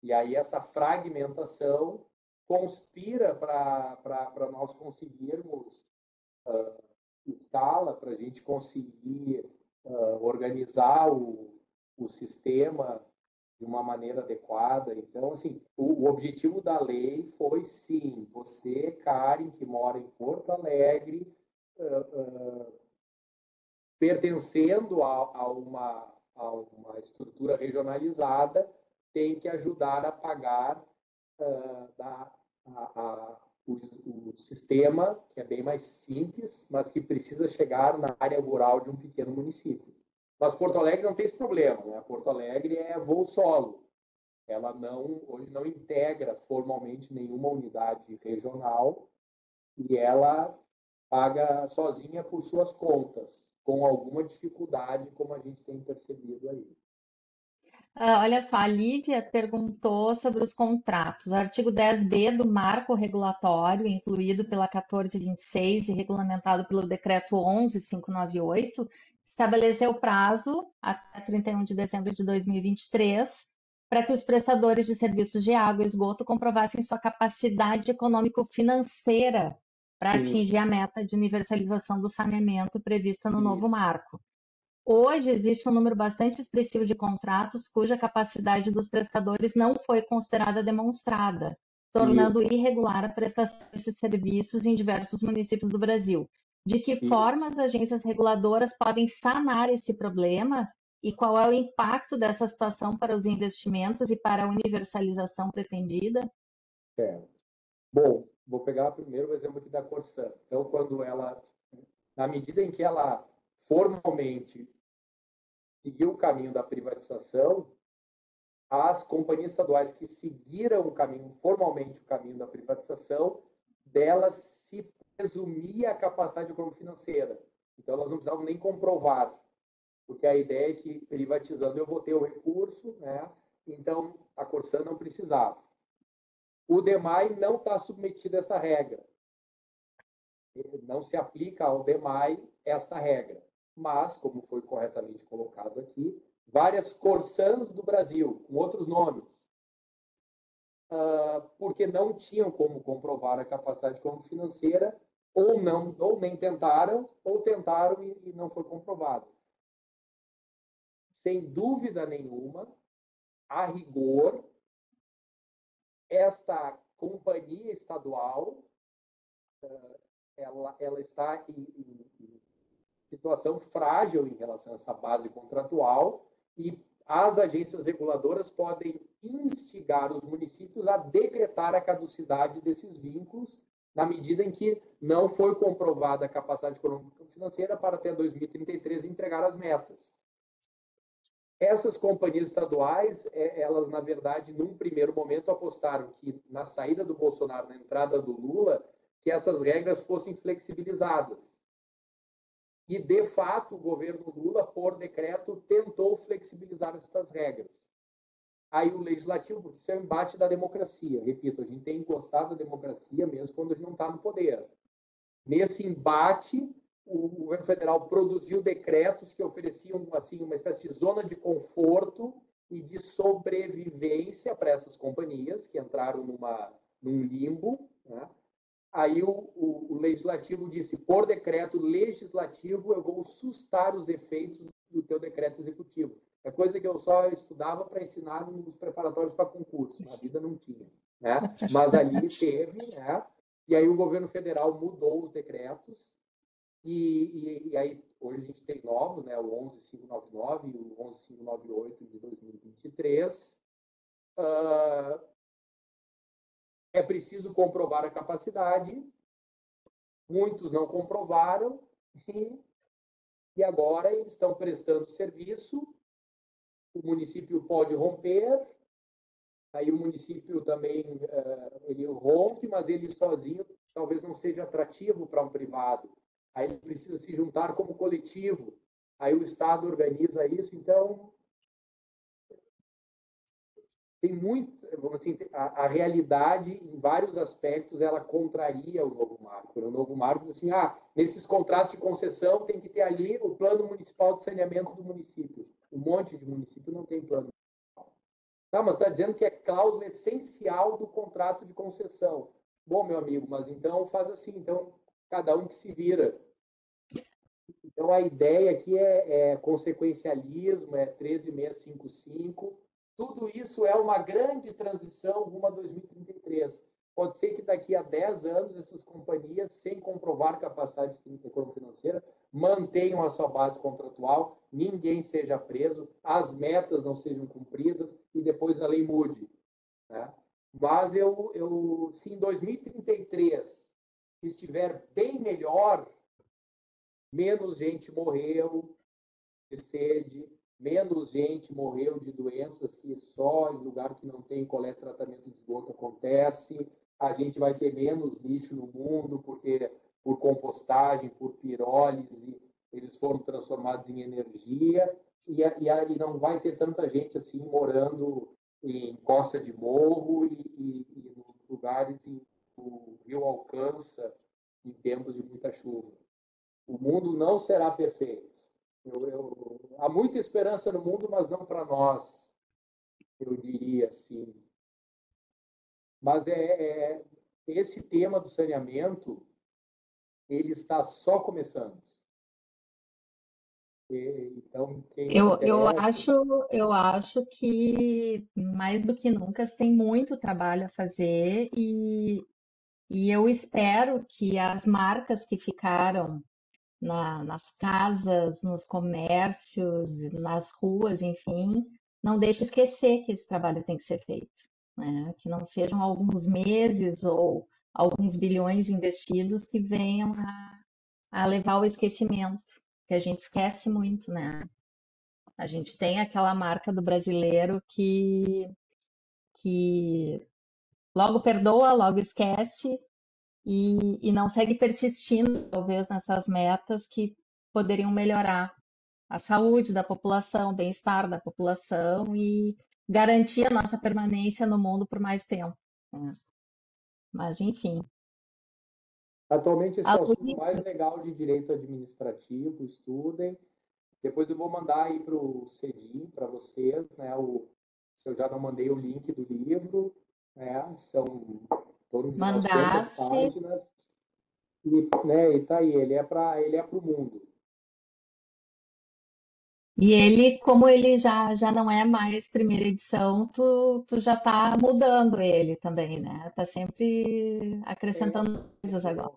E aí essa fragmentação conspira para nós conseguirmos escala para a gente conseguir organizar o sistema de uma maneira adequada. Então, assim, o objetivo da lei foi, sim, você, Karen, que mora em Porto Alegre, pertencendo a uma estrutura regionalizada, tem que ajudar a pagar da, o sistema, que é bem mais simples, mas que precisa chegar na área rural de um pequeno município. Mas Porto Alegre não tem esse problema, né? Porto Alegre é voo solo. Ela hoje não integra formalmente nenhuma unidade regional e ela paga sozinha por suas contas, com alguma dificuldade, como a gente tem percebido aí. Olha só, a Lívia perguntou sobre os contratos. O artigo 10b do marco regulatório, incluído pela 1426 e regulamentado pelo decreto 11598, estabeleceu prazo até 31 de dezembro de 2023 para que os prestadores de serviços de água e esgoto comprovassem sua capacidade econômico-financeira para Sim, atingir a meta de universalização do saneamento prevista no novo isso. marco. Hoje existe um número bastante expressivo de contratos cuja capacidade dos prestadores não foi considerada demonstrada, tornando Isso, irregular a prestação desses serviços em diversos municípios do Brasil. De que isso. forma as agências reguladoras podem sanar esse problema e qual é o impacto dessa situação para os investimentos e para a universalização pretendida? Certo. Bom, vou pegar primeiro o exemplo aqui da Corsã. Então, na medida em que ela formalmente seguiu o caminho da privatização, as companhias estaduais que seguiram formalmente o caminho da privatização, delas se presumia a capacidade econômico-financeira. Então, elas não precisavam nem comprovar, porque a ideia é que privatizando eu vou ter o recurso, né? Então, a Corsã não precisava. O DEMAI não está submetido a essa regra. Não se aplica ao DEMAI esta regra. Mas, como foi corretamente colocado aqui, várias Corsãs do Brasil, com outros nomes, porque não tinham como comprovar a capacidade financeira, ou não, ou nem tentaram, ou tentaram e não foi comprovado. Sem dúvida nenhuma, a rigor, esta companhia estadual ela está em situação frágil em relação a essa base contratual e as agências reguladoras podem instigar os municípios a decretar a caducidade desses vínculos na medida em que não foi comprovada a capacidade econômica financeira para até 2033 entregar as metas. Essas companhias estaduais, elas, na verdade, num primeiro momento, apostaram que na saída do Bolsonaro, na entrada do Lula, que essas regras fossem flexibilizadas. E, de fato, o governo Lula, por decreto, tentou flexibilizar essas regras. Aí o legislativo, porque isso é um embate da democracia. Repito, a gente tem encostado a democracia mesmo quando a gente não está no poder. Nesse embate, o governo federal produziu decretos que ofereciam assim, uma espécie de zona de conforto e de sobrevivência para essas companhias que entraram num limbo. Né? Aí o legislativo disse, por decreto legislativo, eu vou sustar os efeitos do teu decreto executivo. É coisa que eu só estudava para ensinar nos preparatórios para concurso. Na vida não tinha. Né? Mas ali teve, né? E aí o governo federal mudou os decretos e aí hoje a gente tem novos, né? O 11599 e o 11598 de 2023. É preciso comprovar a capacidade. Muitos não comprovaram e agora eles estão prestando serviço. O município pode romper, aí o município também ele rompe, mas ele sozinho talvez não seja atrativo para um privado. Aí ele precisa se juntar como coletivo. Aí o Estado organiza isso. Então, tem muito, vamos assim, a realidade, em vários aspectos, ela contraria o novo marco. O novo marco, assim, nesses contratos de concessão tem que ter ali o plano municipal de saneamento do município. Um monte de município não tem plano municipal. Tá, mas está dizendo que é cláusula essencial do contrato de concessão. Bom, meu amigo, mas então faz assim, então cada um que se vira. Então a ideia aqui é consequencialismo, é 13655. Tudo isso é uma grande transição rumo a 2033. Pode ser que daqui a 10 anos essas companhias, sem comprovar capacidade financeira, mantenham a sua base contratual, ninguém seja preso, as metas não sejam cumpridas e depois a lei mude. Né? Mas se em 2033 estiver bem melhor, menos gente morreu de sede, menos gente morreu de doenças que só em lugar que não tem coleta e tratamento de esgoto acontece, a gente vai ter menos lixo no mundo, porque por compostagem, por pirólise, eles foram transformados em energia, e não vai ter tanta gente assim morando em costa de morro e nos lugares que o rio alcança em tempos de muita chuva. O mundo não será perfeito. Há muita esperança no mundo, mas não para nós, eu diria assim. Mas esse tema do saneamento, ele está só começando. Então, quem se Eu interessa... acho que mais do que nunca se tem muito trabalho a fazer e eu espero que as marcas que ficaram nas casas, nos comércios, nas ruas, enfim, não deixe esquecer que esse trabalho tem que ser feito, né? Que não sejam alguns meses ou alguns bilhões investidos que venham a levar ao esquecimento, que a gente esquece muito, né? A gente tem aquela marca do brasileiro que logo perdoa, logo esquece e não segue persistindo, talvez, nessas metas que poderiam melhorar a saúde da população, o bem-estar da população e garantir a nossa permanência no mundo por mais tempo, né? Mas, enfim. Atualmente, esse A é o assunto Luísa, mais legal de direito administrativo, estudem. Depois eu vou mandar aí para o CEDIM, para vocês, né? Se eu já não mandei o link do livro, né? São em torno de 900 mandaste, páginas. E, né, e tá aí, ele é para o mundo. e ele, como ele já não é mais primeira edição, tu já tá mudando ele também, né? Tá sempre acrescentando coisas agora.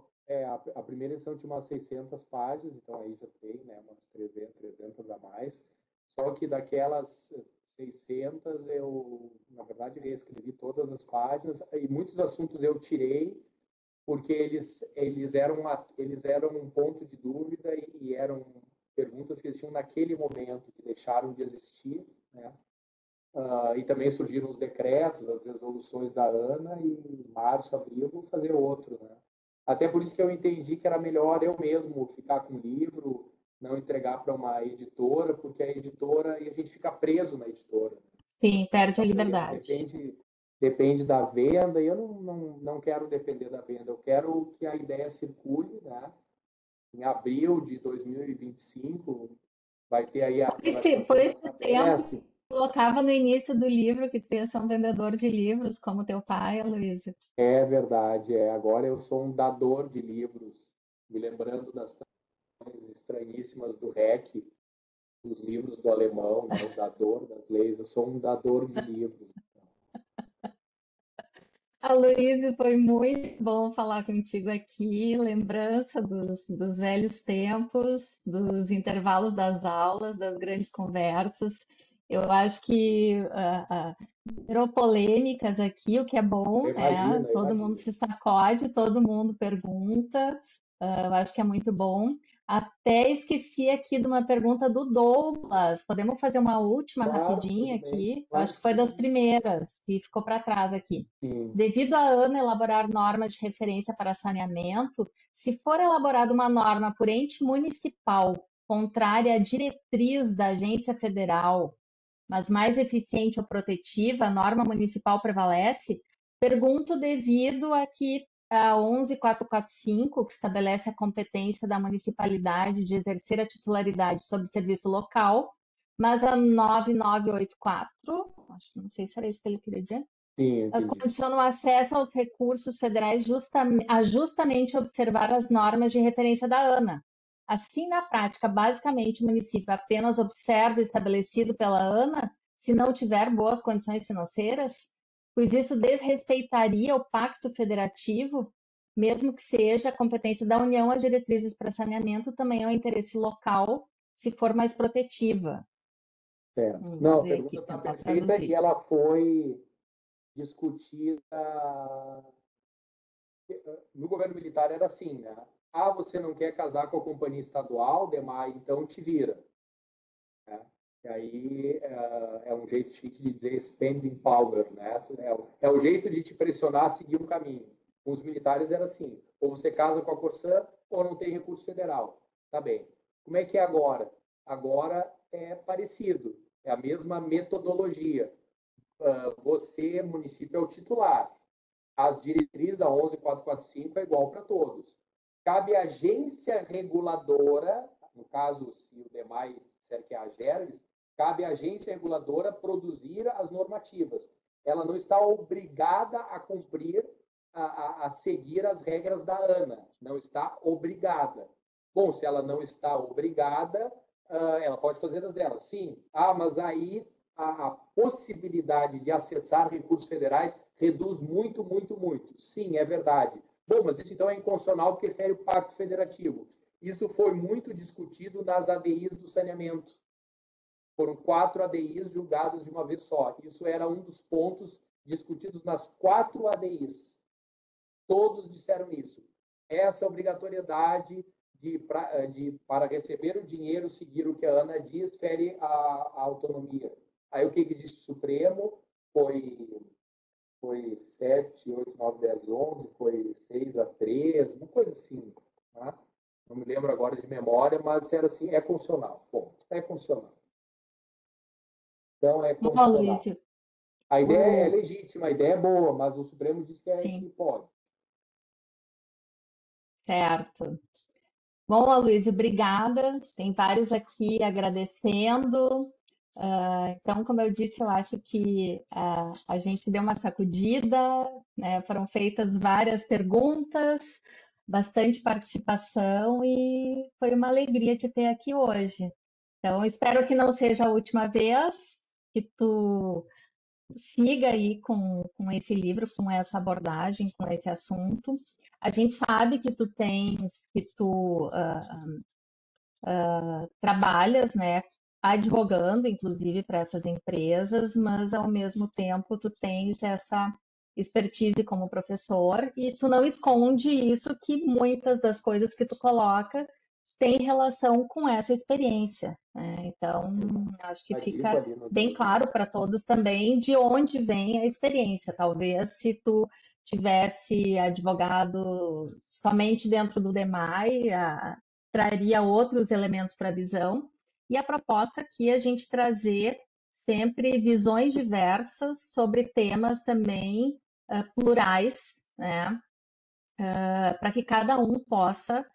A primeira edição tinha umas 600 páginas, então aí já tem, né, umas 300 a mais. Só que daquelas 600 eu, na verdade, reescrevi todas as páginas e muitos assuntos eu tirei porque eles eram um ponto de dúvida e eram perguntas que existiam naquele momento, que deixaram de existir, né? E também surgiram os decretos, as resoluções da ANA, e em março, abril, vou fazer outro, né? Até por isso que eu entendi que era melhor eu mesmo ficar com o livro, não entregar para uma editora, porque a editora, e a gente fica preso na editora. Sim, perde a Então, liberdade. depende da venda, e eu não quero depender da venda, eu quero que a ideia circule, né? Em abril de 2025, vai ter aí a Por aprovação da esse tempo, SAPESP. colocava no início do livro que tu ia ser um vendedor de livros, como teu pai, Aloysio. É verdade, agora eu sou um dador de livros, me lembrando das traduções estranhíssimas do REC, dos livros do alemão, né? O dador das leis, eu sou um dador de livros. Aloysio, foi muito bom falar contigo aqui, lembrança dos velhos tempos, dos intervalos das aulas, das grandes conversas. Eu acho que gerou polêmicas aqui, o que é bom, Imagina, todo mundo imagina. se sacode, todo mundo pergunta, eu acho que é muito bom. Até esqueci aqui de uma pergunta do Douglas. Podemos fazer uma última Claro, rapidinha tudo bem, aqui? Eu claro acho que que foi das sim. primeiras e ficou para trás aqui. Sim, Devido à ANA elaborar normas de referência para saneamento, se for elaborada uma norma por ente municipal contrária à diretriz da agência federal, mas mais eficiente ou protetiva, a norma municipal prevalece? Pergunto devido a que a 11445, que estabelece a competência da municipalidade de exercer a titularidade sobre serviço local, mas a 9984, acho que não sei se era isso que ele queria dizer, sim, entendi. condiciona o acesso aos recursos federais a justamente observar as normas de referência da ANA. Assim, na prática, basicamente, o município apenas observa o estabelecido pela ANA se não tiver boas condições financeiras, pois isso desrespeitaria o pacto federativo, mesmo que seja a competência da União as diretrizes para saneamento, também é o interesse local, se for mais protetiva. Certo. Não, Vamos a ver aqui, pergunta está tentar perfeita e traduzir. ela foi discutida no governo militar, era assim, né? Ah, você não quer casar com a companhia estadual, demais, então te vira. Né? E aí é um jeito chique de dizer spending power, né? É o jeito de te pressionar a seguir um caminho. Com os militares era assim, ou você casa com a Corsã ou não tem recurso federal. Tá bem. Como é que é agora? Agora é parecido, é a mesma metodologia. Você, município, é o titular. As diretrizes da 11445 é igual para todos. Cabe à agência reguladora, no caso, se o DEMAI disser que é a AGERGS, cabe à agência reguladora produzir as normativas. Ela não está obrigada a cumprir, a seguir as regras da ANA. Não está obrigada. Bom, se ela não está obrigada, ela pode fazer as delas. Sim. Mas aí a possibilidade de acessar recursos federais reduz muito, muito, muito. Sim, é verdade. Bom, mas isso então é inconstitucional porque fere o Pacto Federativo. Isso foi muito discutido nas ADIs do saneamento. Foram 4 ADIs julgadas de uma vez só. Isso era um dos pontos discutidos nas 4 ADIs. Todos disseram isso. Essa obrigatoriedade para receber o dinheiro, seguir o que a Ana diz, fere a autonomia. Aí o que disse o Supremo foi 7, 8, 9, 10, 11, foi 6-3, uma coisa assim. Tá? Não me lembro agora de memória, mas era assim, é constitucional. Bom, é constitucional. Então, é Bom, constitucional. Luísio, A ideia é legítima, a ideia é boa, mas o Supremo diz que sim, pode. certo. Bom, Aloysio, obrigada. Tem vários aqui agradecendo. Então, como eu disse, eu acho que a gente deu uma sacudida, né? Foram feitas várias perguntas, bastante participação e foi uma alegria te ter aqui hoje. Então, espero que não seja a última vez que tu siga aí com esse livro, com essa abordagem, com esse assunto. A gente sabe que tu trabalhas, né, advogando, inclusive, para essas empresas, mas ao mesmo tempo tu tens essa expertise como professor e tu não esconde isso que muitas das coisas que tu coloca tem relação com essa experiência, né? Então, acho que fica bem claro para todos também de onde vem a experiência. Talvez se tu tivesse advogado somente dentro do DEMAI, traria outros elementos para a visão. E a proposta aqui é a gente trazer sempre visões diversas sobre temas também plurais, né? Para que cada um possa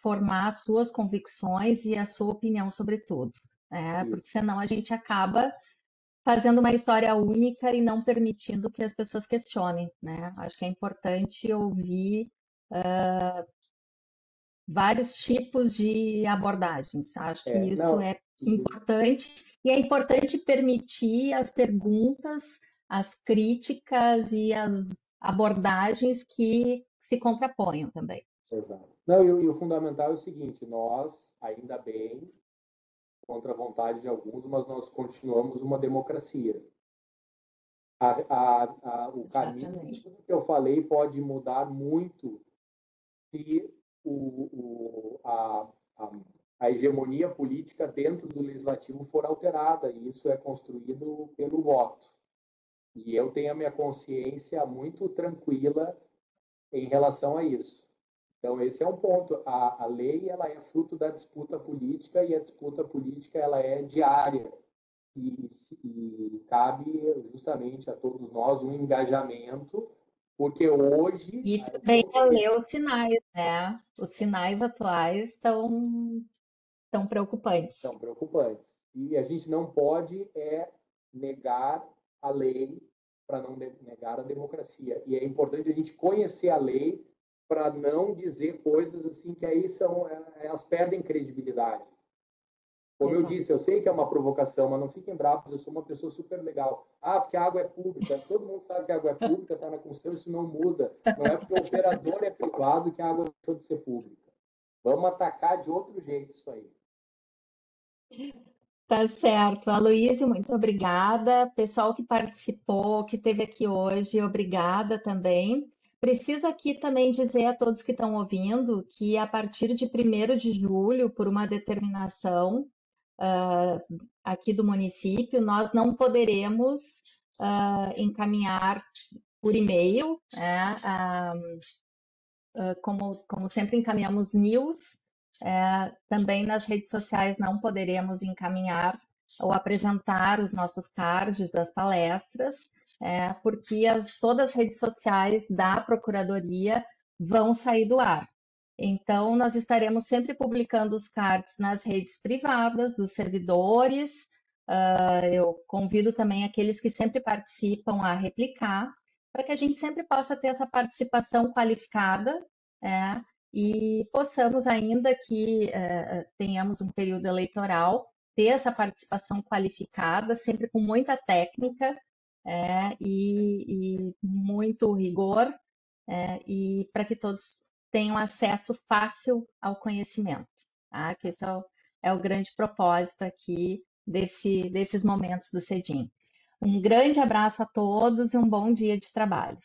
formar as suas convicções e a sua opinião sobre tudo, né? Porque senão a gente acaba fazendo uma história única e não permitindo que as pessoas questionem, né? Acho que é importante ouvir vários tipos de abordagens. Acho que isso é importante, e é importante permitir as perguntas, as críticas e as abordagens que se contraponham também. Exato. Não, e o fundamental é o seguinte: nós, ainda bem, contra a vontade de alguns, mas nós continuamos uma democracia. O caminho que eu falei pode mudar muito se a hegemonia política dentro do legislativo for alterada, e isso é construído pelo voto. E eu tenho a minha consciência muito tranquila em relação a isso. Então, esse é um ponto. A lei ela é fruto da disputa política, e a disputa política ela é diária. E cabe justamente a todos nós um engajamento, porque hoje... E também ler os sinais, né? Os sinais atuais estão preocupantes. Estão preocupantes. E a gente não pode negar a lei para não negar a democracia. E é importante a gente conhecer a lei para não dizer coisas assim que aí elas perdem credibilidade. Como eu disse, eu sei que é uma provocação, mas não fiquem bravos, eu sou uma pessoa super legal. Porque a água é pública, todo mundo sabe que a água é pública, está na Constituição, isso não muda. Não é porque o operador é privado que a água deixou de ser pública. Vamos atacar de outro jeito isso aí. Tá certo. Aloysio, muito obrigada. Pessoal que participou, que esteve aqui hoje, obrigada também. Preciso aqui também dizer a todos que estão ouvindo que a partir de 1º de julho, por uma determinação aqui do município, nós não poderemos encaminhar por e-mail, né, como sempre encaminhamos news, também nas redes sociais não poderemos encaminhar ou apresentar os nossos cards das palestras, porque todas as redes sociais da Procuradoria vão sair do ar. Então, nós estaremos sempre publicando os cards nas redes privadas dos servidores. Eu convido também aqueles que sempre participam a replicar, para que a gente sempre possa ter essa participação qualificada, e possamos, ainda que tenhamos um período eleitoral, ter essa participação qualificada, sempre com muita técnica e muito rigor, e para que todos tenham acesso fácil ao conhecimento, tá? Que esse é o grande propósito aqui desses momentos do CEDIM. Um grande abraço a todos e um bom dia de trabalho.